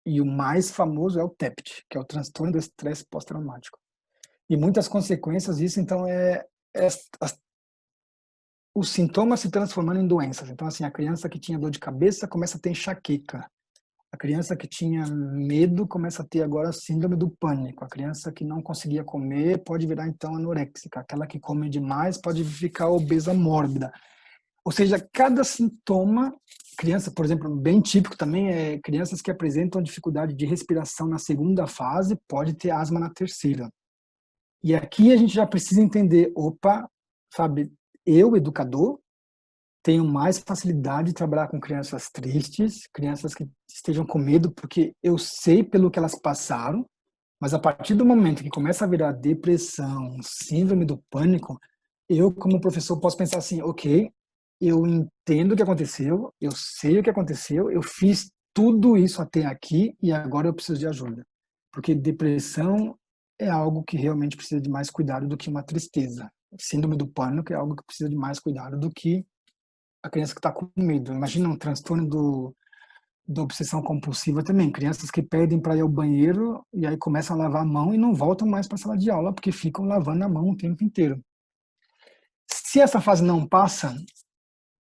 E o mais famoso é o TEPT, que é o transtorno do estresse pós-traumático. E muitas consequências disso, então, os sintomas se transformando em doenças. Então, assim, a criança que tinha dor de cabeça começa a ter enxaqueca. A criança que tinha medo começa a ter agora síndrome do pânico. A criança que não conseguia comer pode virar então anoréxica. Aquela que come demais pode ficar obesa mórbida. Ou seja, cada sintoma, criança, por exemplo, bem típico também é crianças que apresentam dificuldade de respiração na segunda fase, pode ter asma na terceira. E aqui a gente já precisa entender, opa, sabe, eu, educador, tenho mais facilidade de trabalhar com crianças tristes, crianças que estejam com medo, porque eu sei pelo que elas passaram, mas a partir do momento que começa a virar depressão, síndrome do pânico, eu, como professor, posso pensar assim, ok, eu entendo o que aconteceu, eu sei o que aconteceu, eu fiz tudo isso até aqui e agora eu preciso de ajuda. Porque depressão é algo que realmente precisa de mais cuidado do que uma tristeza. Síndrome do pânico é algo que precisa de mais cuidado do que a criança que está com medo. Imagina um transtorno da obsessão compulsiva também. Crianças que pedem para ir ao banheiro e aí começam a lavar a mão e não voltam mais para a sala de aula porque ficam lavando a mão o tempo inteiro. Se essa fase não passa,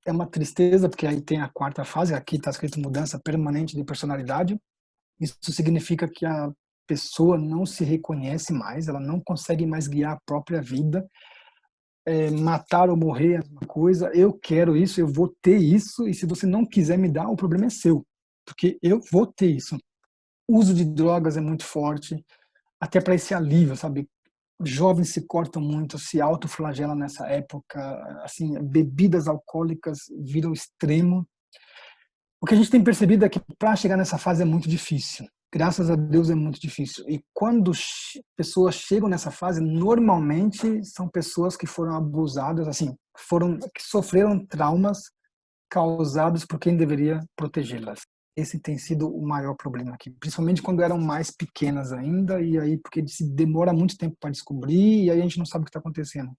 é uma tristeza, porque aí tem a quarta fase, aqui está escrito mudança permanente de personalidade. Isso significa que a pessoa não se reconhece mais, ela não consegue mais guiar a própria vida. Matar ou morrer é uma coisa, eu quero isso, eu vou ter isso, e se você não quiser me dar, o problema é seu, porque eu vou ter isso. O uso de drogas é muito forte, até para esse alívio, sabe? jovens se cortam muito, se autoflagelam nessa época, assim, bebidas alcoólicas viram extremo. O que a gente tem percebido é que para chegar nessa fase é muito difícil. Graças a Deus é muito difícil. E quando pessoas chegam nessa fase, normalmente são pessoas que foram abusadas, assim, que sofreram traumas causados por quem deveria protegê-las. Esse tem sido o maior problema aqui, principalmente quando eram mais pequenas ainda, e aí porque se demora muito tempo para descobrir, e aí a gente não sabe o que está acontecendo.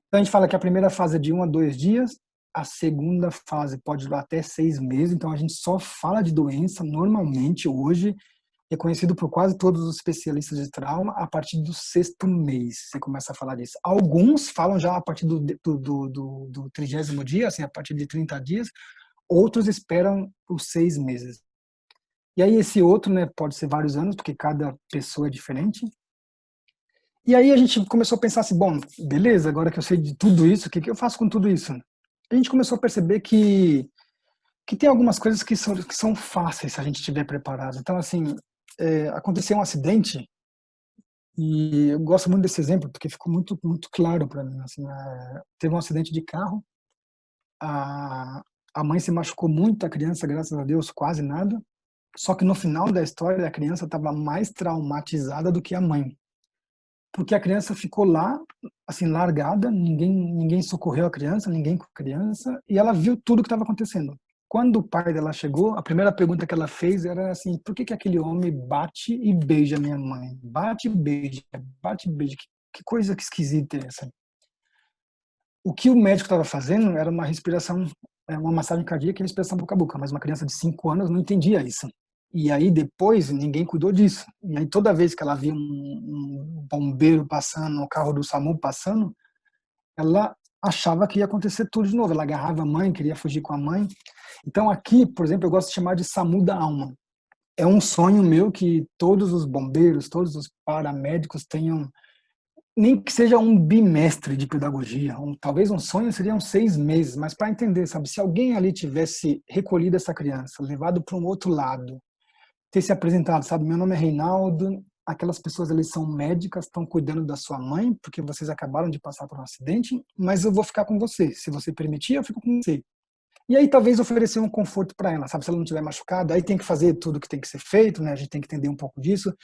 Então a gente fala que a primeira fase é de 1 a 2 dias, a segunda fase pode durar até 6 meses, então a gente só fala de doença normalmente hoje, reconhecido por quase todos os especialistas de trauma, a partir do 6º mês você começa a falar disso. Alguns falam já a partir do 30º dia, assim, a partir de 30 dias, outros esperam os 6 meses. E aí esse outro, né, pode ser vários anos, porque cada pessoa é diferente. E aí a gente começou a pensar assim, bom, beleza, agora que eu sei de tudo isso, o que eu faço com tudo isso? A gente começou a perceber que tem algumas coisas que são fáceis se a gente estiver preparado. Então, assim, aconteceu um acidente, e eu gosto muito desse exemplo, porque ficou muito, muito claro para mim. Assim, teve um acidente de carro, a, a mãe se machucou muito, a criança, graças a Deus, quase nada. Só que no final da história, a criança estava mais traumatizada do que a mãe. Porque a criança ficou lá, assim, largada, ninguém socorreu a criança, ninguém com a criança, e ela viu tudo o que estava acontecendo. Quando o pai dela chegou, a primeira pergunta que ela fez era assim: por que aquele homem bate e beija minha mãe? Bate e beija, bate e beija. Que coisa que esquisita é essa? O que o médico estava fazendo era uma respiração, uma massagem cardíaca e respiração boca a boca, mas uma criança de 5 anos não entendia isso. E aí depois ninguém cuidou disso. E aí toda vez que ela via um bombeiro passando, um carro do SAMU passando, ela achava que ia acontecer tudo de novo. Ela agarrava a mãe, queria fugir com a mãe. Então aqui, por exemplo, eu gosto de chamar de SAMU da alma. É um sonho meu que todos os bombeiros, todos os paramédicos tenham, nem que seja um bimestre de pedagogia. Talvez um sonho seriam 6 meses, mas para entender, sabe, se alguém ali tivesse recolhido essa criança, levado para um outro lado, ter se apresentado, sabe, meu nome é Reinaldo, aquelas pessoas ali são médicas, estão cuidando da sua mãe, porque vocês acabaram de passar por um acidente, mas eu vou ficar com você. Se você permitir, eu fico com você. E aí talvez oferecer um conforto para ela, sabe? Se ela não estiver machucada, aí tem que fazer tudo que tem que ser feito, né? A gente tem que entender um pouco disso.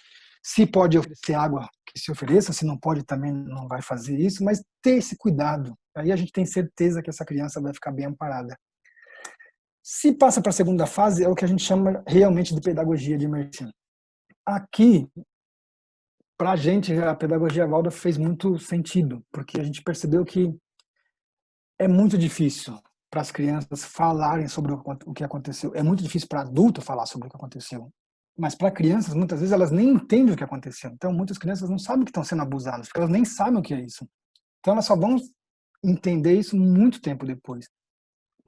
Se pode oferecer água, que se ofereça, se não pode também não vai fazer isso, mas ter esse cuidado. Aí a gente tem certeza que essa criança vai ficar bem amparada. Se passa para a segunda fase, é o que a gente chama realmente de pedagogia de imersão. Aqui, para a gente, a pedagogia Waldorf fez muito sentido, porque a gente percebeu que é muito difícil para as crianças falarem sobre o que aconteceu. É muito difícil para adulto falar sobre o que aconteceu. Mas para crianças, muitas vezes, elas nem entendem o que aconteceu. Então, muitas crianças não sabem que estão sendo abusadas, porque elas nem sabem o que é isso. Então, elas só vão entender isso muito tempo depois.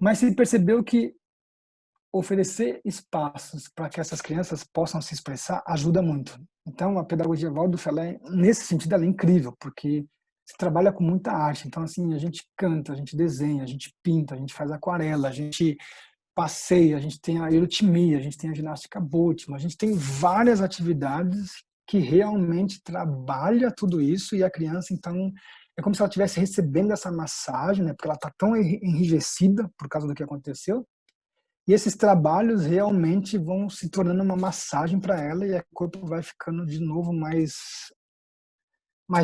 Mas se percebeu que oferecer espaços para que essas crianças possam se expressar ajuda muito. Então, a pedagogia Waldorf, nesse sentido, ela é incrível, porque se trabalha com muita arte. Então, assim, a gente canta, a gente desenha, a gente pinta, a gente faz aquarela, a gente passeia, a gente tem a euritmia, a gente tem a ginástica Boltzmann, a gente tem várias atividades que realmente trabalha tudo isso, e a criança, então, é como se ela estivesse recebendo essa massagem, né, porque ela está tão enrijecida por causa do que aconteceu. E esses trabalhos realmente vão se tornando uma massagem para ela, e o corpo vai ficando de novo mais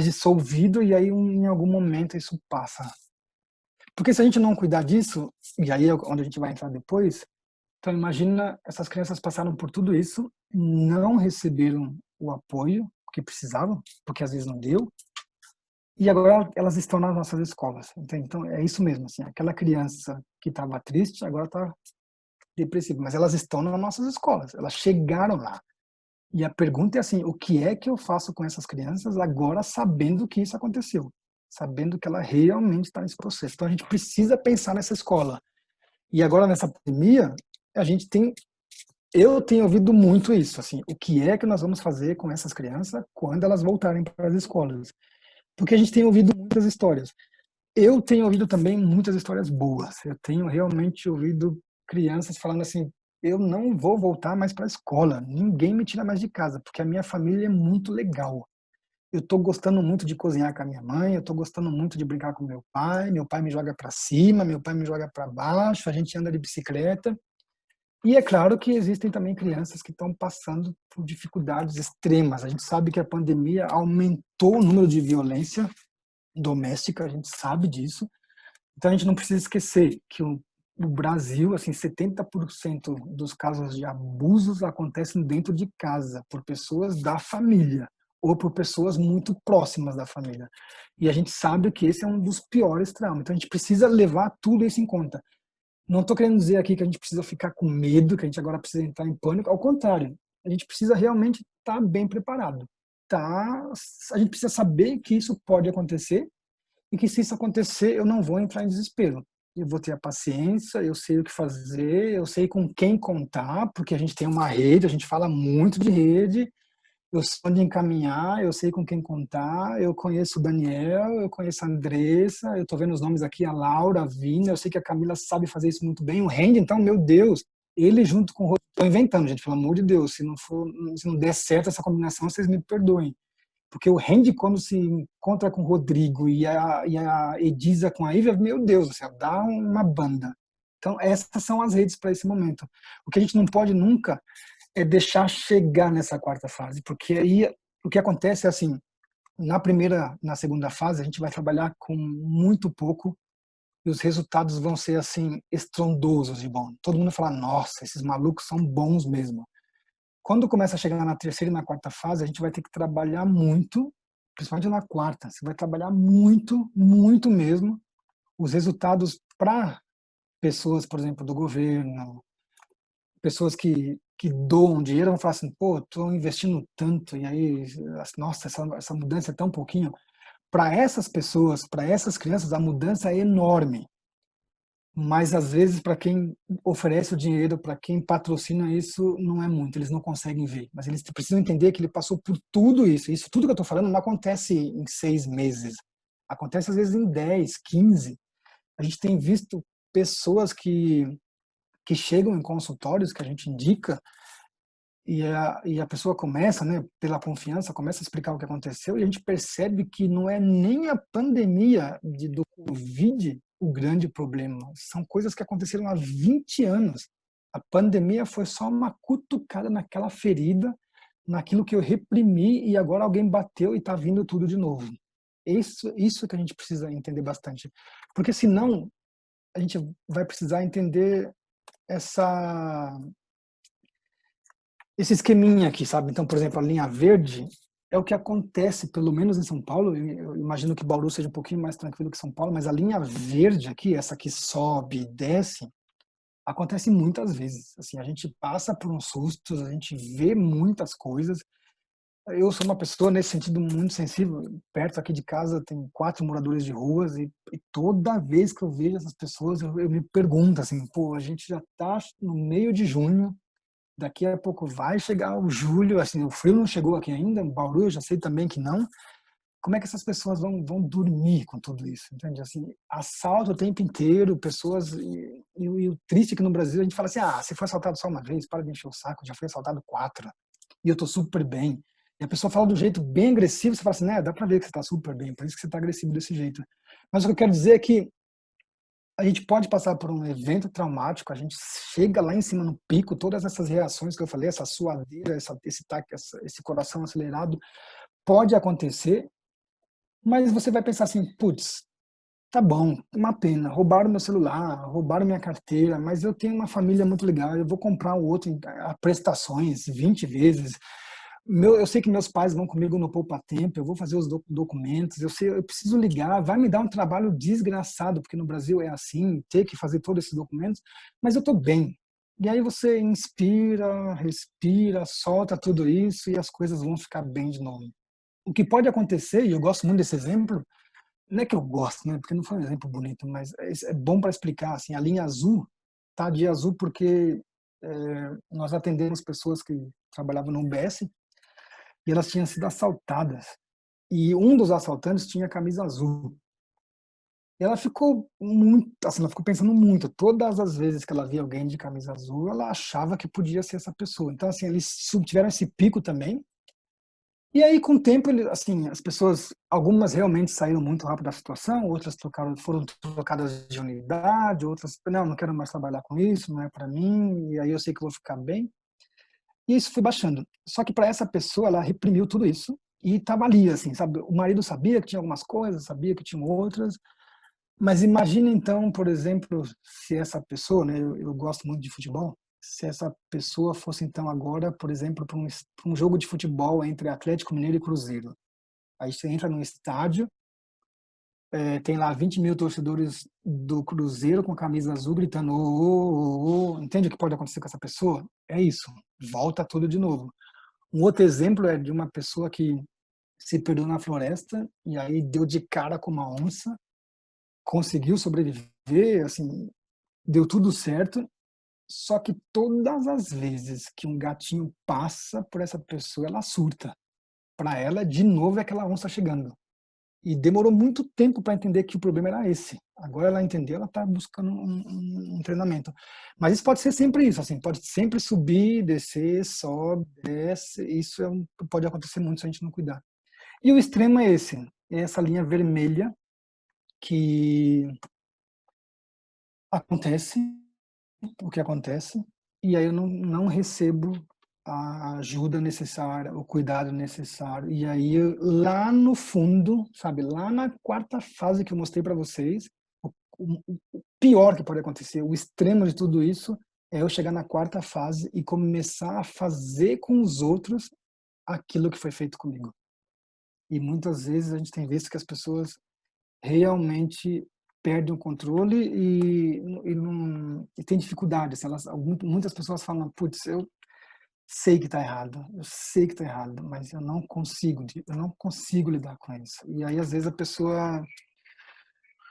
dissolvido, e aí em algum momento isso passa. Porque se a gente não cuidar disso, e aí é onde a gente vai entrar depois, então imagina, essas crianças passaram por tudo isso, não receberam o apoio que precisavam, porque às vezes não deu, e agora elas estão nas nossas escolas. Então é isso mesmo, assim, aquela criança que estava triste agora está depressiva, mas elas estão nas nossas escolas, elas chegaram lá. E a pergunta é assim: o que é que eu faço com essas crianças agora, sabendo que isso aconteceu? Sabendo que ela realmente está nesse processo. Então a gente precisa pensar nessa escola. E agora nessa pandemia, eu tenho ouvido muito isso, assim, o que é que nós vamos fazer com essas crianças quando elas voltarem para as escolas? Porque a gente tem ouvido muitas histórias. Eu tenho ouvido também muitas histórias boas. Eu tenho realmente ouvido crianças falando assim: eu não vou voltar mais para a escola, ninguém me tira mais de casa, porque a minha família é muito legal. eu tô gostando muito de cozinhar com a minha mãe, eu tô gostando muito de brincar com meu pai me joga para cima, meu pai me joga para baixo, a gente anda de bicicleta. E é claro que existem também crianças que estão passando por dificuldades extremas. A gente sabe que a pandemia aumentou o número de violência doméstica, a gente sabe disso. Então a gente não precisa esquecer que o Brasil, assim, 70% dos casos de abusos acontecem dentro de casa, por pessoas da família ou por pessoas muito próximas da família. E a gente sabe que esse é um dos piores traumas. Então a gente precisa levar tudo isso em conta. Não estou querendo dizer aqui que a gente precisa ficar com medo, que a gente agora precisa entrar em pânico. Ao contrário, a gente precisa realmente estar bem preparado. Tá? A gente precisa saber que isso pode acontecer e que se isso acontecer, eu não vou entrar em desespero. Eu vou ter a paciência, eu sei o que fazer, eu sei com quem contar, porque a gente tem uma rede, a gente fala muito de rede, eu sei onde encaminhar, eu sei com quem contar, eu conheço o Daniel, eu conheço a Andressa, eu estou vendo os nomes aqui, a Laura, a Vina, eu sei que a Camila sabe fazer isso muito bem, o Randy, então, meu Deus, ele junto com o Rodrigo, estou inventando, gente, pelo amor de Deus, se não der certo essa combinação, vocês me perdoem. Porque o Randy, quando se encontra com o Rodrigo e a Edisa com a Ivy, meu Deus do céu, dá uma banda. Então, essas são as redes para esse momento. O que a gente não pode nunca é deixar chegar nessa quarta fase, porque aí o que acontece é assim, na segunda fase, a gente vai trabalhar com muito pouco e os resultados vão ser assim estrondosos de bom. Todo mundo fala, nossa, esses malucos são bons mesmo. Quando começa a chegar na terceira e na quarta fase, a gente vai ter que trabalhar muito, principalmente na quarta. Você vai trabalhar muito, muito mesmo. Os resultados para pessoas, por exemplo, do governo, pessoas que doam dinheiro, vão falar assim, pô, estou investindo tanto, e aí, nossa, essa mudança é tão pouquinho. Para essas pessoas, para essas crianças, a mudança é enorme. Mas às vezes para quem oferece o dinheiro, para quem patrocina isso, não é muito, eles não conseguem ver. Mas eles precisam entender que ele passou por tudo isso. Isso tudo que eu estou falando não acontece em 6 meses. Acontece às vezes em 10, 15. A gente tem visto pessoas que chegam em consultórios que a gente indica e a pessoa começa, né, pela confiança, começa a explicar o que aconteceu e a gente percebe que não é nem a pandemia do Covid o grande problema. São coisas que aconteceram há 20 anos. A pandemia foi só uma cutucada naquela ferida, naquilo que eu reprimi e agora alguém bateu e está vindo tudo de novo. Isso que a gente precisa entender bastante. Porque senão a gente vai precisar entender essa esse esqueminha aqui, sabe? Então, por exemplo, a linha verde é o que acontece, pelo menos em São Paulo. Eu imagino que Bauru seja um pouquinho mais tranquilo que São Paulo, mas a linha verde aqui, essa que sobe e desce, acontece muitas vezes. Assim, a gente passa por uns sustos, a gente vê muitas coisas. Eu sou uma pessoa nesse sentido muito sensível. Perto aqui de casa tem 4 moradores de ruas e toda vez que eu vejo essas pessoas, eu me pergunto assim, pô, a gente já está no meio de junho. Daqui a pouco vai chegar o julho, assim, o frio não chegou aqui ainda, Bauru eu já sei também que não. Como é que essas pessoas vão dormir com tudo isso? Entende? Assim, assalto o tempo inteiro, pessoas. E o triste é que no Brasil a gente fala assim: ah, você foi assaltado só uma vez, para de encher o saco, já foi assaltado 4. E eu tô super bem. E a pessoa fala do jeito bem agressivo, você fala assim: né, dá para ver que você tá super bem, por isso que você tá agressivo desse jeito. Mas o que eu quero dizer é que a gente pode passar por um evento traumático, a gente chega lá em cima no pico, todas essas reações que eu falei, essa suadeira, esse coração acelerado, pode acontecer, mas você vai pensar assim, putz, tá bom, uma pena, roubaram meu celular, roubaram minha carteira, mas eu tenho uma família muito legal, eu vou comprar o outro a prestações 20 vezes, eu sei que meus pais vão comigo no Poupa Tempo, eu vou fazer os documentos, eu preciso ligar, vai me dar um trabalho desgraçado, porque no Brasil é assim, ter que fazer todos esses documentos, mas eu estou bem. E aí você inspira, respira, solta tudo isso e as coisas vão ficar bem de novo. O que pode acontecer, e eu gosto muito desse exemplo, não é que eu gosto, né, porque não foi um exemplo bonito, mas é bom para explicar, assim, a linha azul tá de azul porque nós atendemos pessoas que trabalhavam no UBS e elas tinham sido assaltadas. E um dos assaltantes tinha camisa azul. E ela ficou muito, assim, ela ficou pensando muito. Todas as vezes que ela via alguém de camisa azul, ela achava que podia ser essa pessoa. Então, assim, eles tiveram esse pico também. E aí, com o tempo, assim, as pessoas, algumas realmente saíram muito rápido da situação, outras foram trocadas de unidade, outras, não quero mais trabalhar com isso, não é para mim, e aí eu sei que eu vou ficar bem. E isso foi baixando. Só que para essa pessoa, ela reprimiu tudo isso e estava ali, assim, sabe? O marido sabia que tinha algumas coisas, sabia que tinha outras, mas imagina então, por exemplo, se essa pessoa, né, eu gosto muito de futebol, se essa pessoa fosse então agora, por exemplo, para um jogo de futebol entre Atlético Mineiro e Cruzeiro. Aí você entra no estádio, tem lá 20 mil torcedores do Cruzeiro com camisa azul gritando, entende o que pode acontecer com essa pessoa? É isso, volta tudo de novo. Um outro exemplo é de uma pessoa que se perdeu na floresta e aí deu de cara com uma onça, conseguiu sobreviver, assim, deu tudo certo. Só que todas as vezes que um gatinho passa por essa pessoa, ela surta. Para ela, de novo, é aquela onça chegando. E demorou muito tempo para entender que o problema era esse. Agora ela entendeu, ela está buscando um treinamento. Mas isso pode ser sempre isso, assim, pode sempre subir, descer, sobe, desce. Isso pode acontecer muito se a gente não cuidar. E o extremo é esse, é essa linha vermelha que acontece, o que acontece, e aí eu não recebo a ajuda necessária, o cuidado necessário. E aí, lá no fundo, sabe, lá na quarta fase que eu mostrei para vocês, o pior que pode acontecer, o extremo de tudo isso, é eu chegar na quarta fase e começar a fazer com os outros aquilo que foi feito comigo. E muitas vezes a gente tem visto que as pessoas realmente perdem o controle e tem dificuldade. Assim, muitas pessoas falam, putz, eu sei que está errado, eu sei que está errado, mas eu não consigo lidar com isso. E aí, às vezes, a pessoa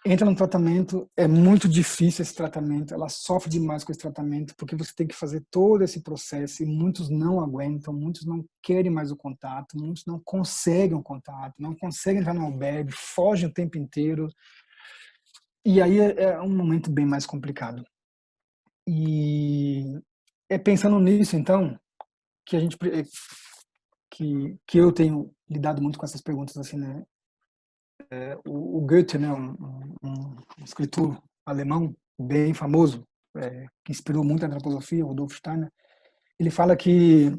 entra no tratamento, é muito difícil esse tratamento, ela sofre demais com esse tratamento, porque você tem que fazer todo esse processo, e muitos não aguentam, muitos não querem mais o contato, muitos não conseguem o contato, não conseguem entrar no albergue, fogem o tempo inteiro, e aí é um momento bem mais complicado. E é pensando nisso, então, que a gente que eu tenho lidado muito com essas perguntas, assim, né? O Goethe, né, um escritor alemão bem famoso, que inspirou muito a antroposofia, Rudolf Steiner, ele fala que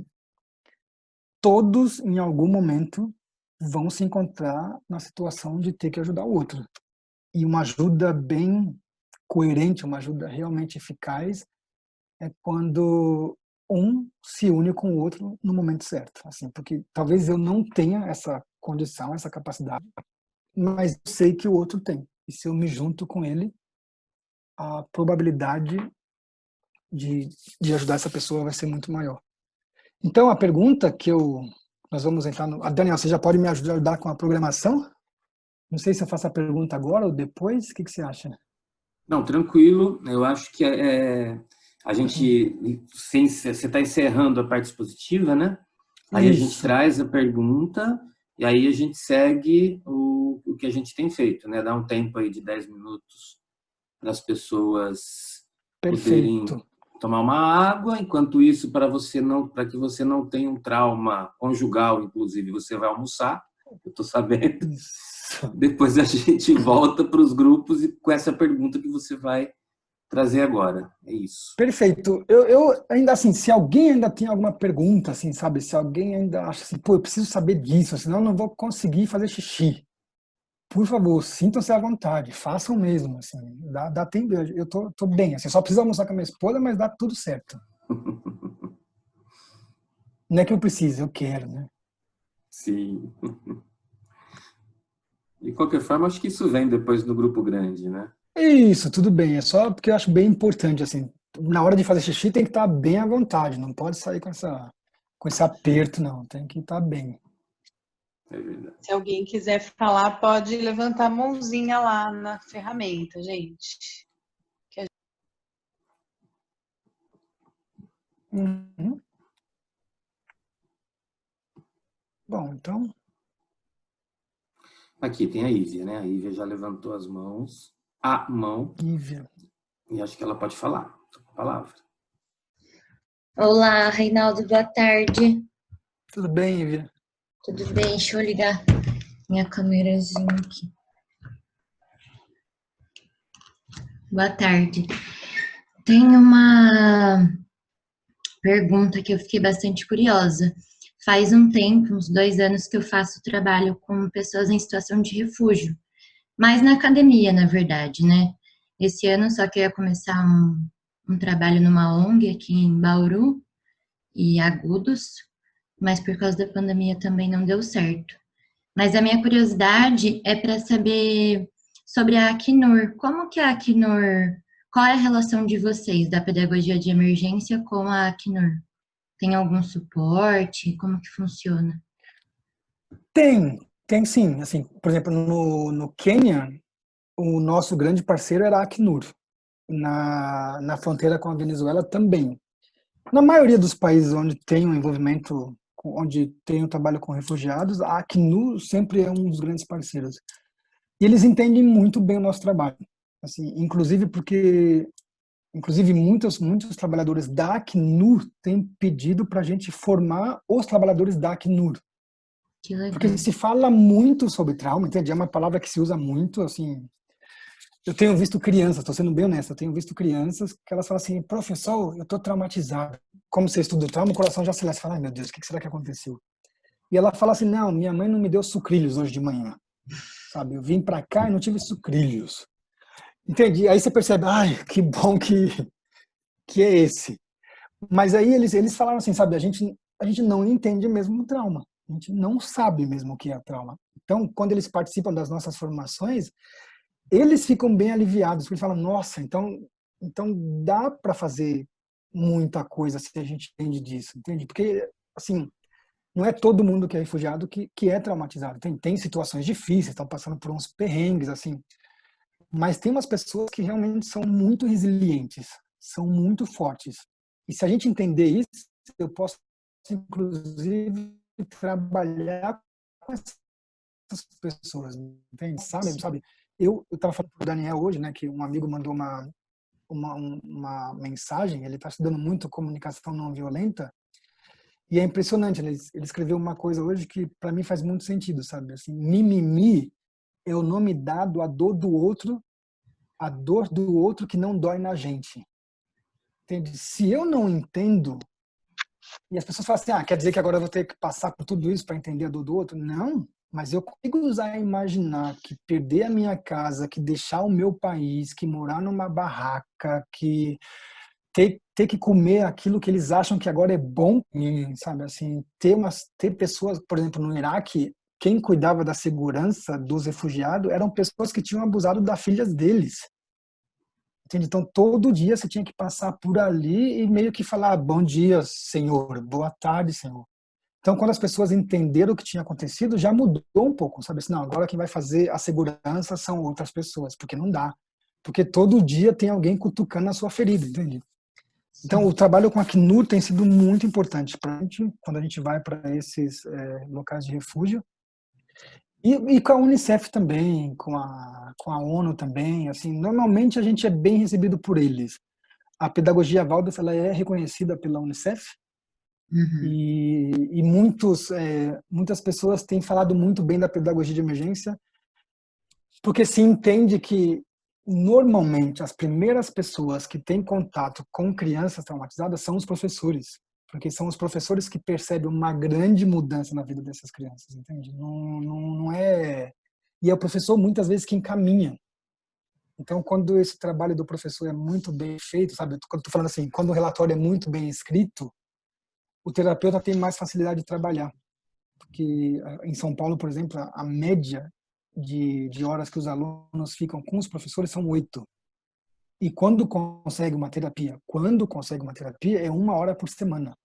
todos, em algum momento, vão se encontrar na situação de ter que ajudar o outro. E uma ajuda bem coerente, uma ajuda realmente eficaz, é quando um se une com o outro no momento certo. Assim, porque talvez eu não tenha essa condição, essa capacidade, mas eu sei que o outro tem. E se eu me junto com ele, a probabilidade de, de ajudar essa pessoa vai ser muito maior. Então, a pergunta que nós vamos entrar no... Daniel, você já pode me ajudar com a programação? Não sei se eu faço a pergunta agora ou depois. O que você acha? Não, tranquilo. Eu acho que a gente, você está encerrando a parte expositiva, né? Aí a gente Isso. traz a pergunta e aí a gente segue o que a gente tem feito, né? Dá um tempo aí de 10 minutos para as pessoas poderem Perfeito. tomar uma água. Enquanto isso, para que você não tenha um trauma conjugal, inclusive, você vai almoçar. Eu estou sabendo. Isso. Depois a gente volta para os grupos e com essa pergunta que você vai trazer agora. É isso. Perfeito. Eu ainda assim, se alguém ainda tem alguma pergunta, assim, sabe? Se alguém ainda acha assim, pô, eu preciso saber disso, senão eu não vou conseguir fazer xixi. Por favor, sintam-se à vontade, façam mesmo, assim, dá tempo, eu tô bem, assim, só preciso almoçar com a minha esposa, mas dá tudo certo. Não é que eu preciso, eu quero, né? Sim. De qualquer forma, acho que isso vem depois do grupo grande, né? Isso, tudo bem, é só porque eu acho bem importante, assim, na hora de fazer xixi tem que estar bem à vontade, não pode sair com esse aperto, não, tem que estar bem. É verdade. Se alguém quiser falar, pode levantar a mãozinha lá na ferramenta, gente. Uhum. Bom, então, Aqui tem a Ívia, né? A Ívia já levantou as mãos, a mão, Ívia. e acho que ela pode falar. A palavra. Olá, Reinaldo, boa tarde. Tudo bem, Ívia? Tudo bem, deixa eu ligar minha câmerazinha aqui. Boa tarde. Tem uma pergunta que eu fiquei bastante curiosa. Faz um tempo, uns 2 anos, que eu faço trabalho com pessoas em situação de refúgio, mas na academia, na verdade, né? Esse ano só que eu ia começar um trabalho numa ONG aqui em Bauru e Agudos, mas por causa da pandemia também não deu certo. Mas a minha curiosidade é para saber sobre a Acnur. Como que a Acnur, qual é a relação de vocês da pedagogia de emergência com a Acnur? Tem algum suporte? Como que funciona? Tem sim. Assim, por exemplo, no Quênia, o nosso grande parceiro era a Acnur. Na fronteira com a Venezuela também. Na maioria dos países onde tem um envolvimento, onde tem um trabalho com refugiados, a Acnur sempre é um dos grandes parceiros. E eles entendem muito bem o nosso trabalho. Assim, inclusive muitos trabalhadores da Acnur têm pedido para a gente formar os trabalhadores da Acnur. Que legal. Porque se fala muito sobre trauma, entende? É uma palavra que se usa muito, assim. Eu tenho visto crianças, estou sendo bem honesto, eu tenho visto crianças que elas falam assim, professor, eu estou traumatizada. Como você estuda o trauma, o coração já acelera. Você fala, ai meu Deus, o que será que aconteceu? E ela fala assim, não, minha mãe não me deu sucrilhos hoje de manhã. Sabe, eu vim para cá e não tive sucrilhos. Entendi. Aí você percebe, ai, que bom que é esse. Mas aí eles falaram assim, sabe, a gente não entende mesmo o trauma. A gente não sabe mesmo o que é trauma. Então, quando eles participam das nossas formações, eles ficam bem aliviados, porque eles falam, nossa, então dá para fazer muita coisa se a gente entende disso, entende? Porque, assim, não é todo mundo que é refugiado que é traumatizado. Tem situações difíceis, estão passando por uns perrengues, assim, mas tem umas pessoas que realmente são muito resilientes, são muito fortes. E se a gente entender isso, eu posso, inclusive, trabalhar com essas pessoas, entende? Sabe? Eu estava falando para o Daniel hoje, né, que um amigo mandou uma mensagem, ele está estudando muito comunicação não violenta, e é impressionante, ele escreveu uma coisa hoje que para mim faz muito sentido, sabe? Assim, mimimi é o nome dado à dor do outro, a dor do outro que não dói na gente. Entende? Se eu não entendo, e as pessoas falam assim, quer dizer que agora eu vou ter que passar por tudo isso para entender a dor do outro? Não, mas eu consigo usar e imaginar que perder a minha casa, que deixar o meu país, que morar numa barraca, que ter que comer aquilo que eles acham que agora é bom, sabe? Assim, ter pessoas, por exemplo, no Iraque, quem cuidava da segurança dos refugiados eram pessoas que tinham abusado das filhas deles. Entende? Então, todo dia você tinha que passar por ali e meio que falar, bom dia, senhor, boa tarde, senhor. Então, quando as pessoas entenderam o que tinha acontecido, já mudou um pouco, sabe? Assim, não, agora quem vai fazer a segurança são outras pessoas, porque não dá. Porque todo dia tem alguém cutucando a sua ferida, entende? Então, o trabalho com a Acnur tem sido muito importante para a gente, quando a gente vai para esses locais de refúgio. E com a Unicef também, com a ONU também. Assim, normalmente a gente é bem recebido por eles. A pedagogia Waldorf ela é reconhecida pela Unicef Uhum. e muitas pessoas têm falado muito bem da pedagogia de emergência, porque se entende que normalmente as primeiras pessoas que têm contato com crianças traumatizadas são os professores, porque são os professores que percebem uma grande mudança na vida dessas crianças, entende? Não é... E é o professor muitas vezes que encaminha. Então, quando esse trabalho do professor é muito bem feito, sabe? Quando eu tô falando assim, quando o relatório é muito bem escrito, o terapeuta tem mais facilidade de trabalhar. Porque em São Paulo, por exemplo, a média de horas que os alunos ficam com os professores são 8. E quando consegue uma terapia, é 1 hora por semana.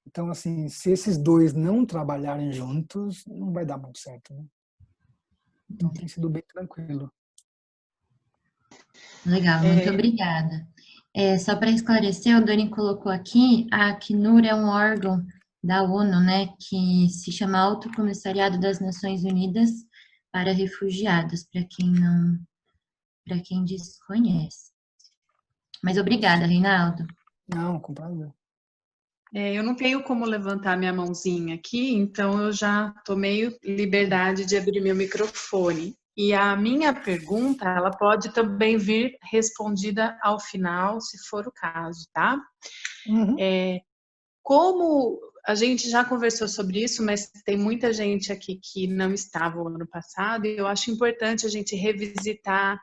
Então, assim, se esses dois não trabalharem juntos, não vai dar muito certo, né? Então, tem sido bem tranquilo. Legal, muito obrigada. Só para esclarecer, o Dani colocou aqui, a Acnur é um órgão da ONU, né, que se chama Alto Comissariado das Nações Unidas para Refugiados, para quem desconhece. Mas obrigada, Reinaldo. Não, com prazer. Eu não tenho como levantar minha mãozinha aqui, então eu já tomei liberdade de abrir meu microfone. E a minha pergunta, ela pode também vir respondida ao final, se for o caso, tá? Uhum. Como a gente já conversou sobre isso, mas tem muita gente aqui que não estava o ano passado, e eu acho importante a gente revisitar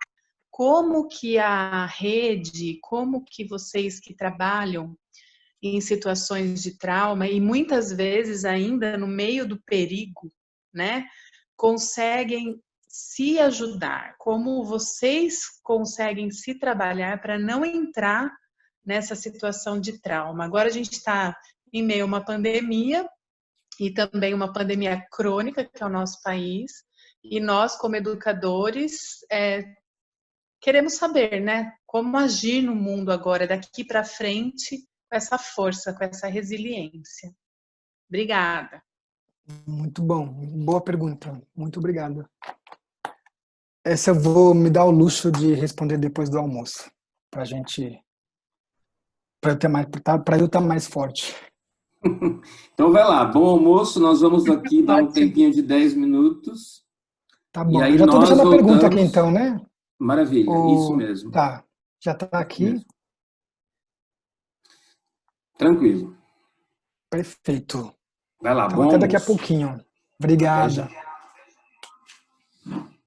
como que a rede, como que vocês que trabalham em situações de trauma e muitas vezes ainda no meio do perigo, né, conseguem se ajudar, como vocês conseguem se trabalhar para não entrar nessa situação de trauma. Agora a gente está em meio a uma pandemia e também uma pandemia crônica, que é o nosso país, e nós, como educadores, queremos saber, né, como agir no mundo agora, daqui para frente, com essa força, com essa resiliência. Obrigada. Muito bom, boa pergunta. Muito obrigado. Essa eu vou me dar o luxo de responder depois do almoço, para eu estar mais forte. Então vai lá, bom almoço, nós vamos aqui dar um Ótimo. tempinho de 10 minutos. Tá E bom. aí Eu já estou nós deixando a pergunta aqui voltamos. então, né? Maravilha, isso mesmo. Tá, já está Isso aqui. mesmo. Tranquilo. Perfeito. Vai lá, Então bom até daqui a almoço. pouquinho. Até Obrigado. já.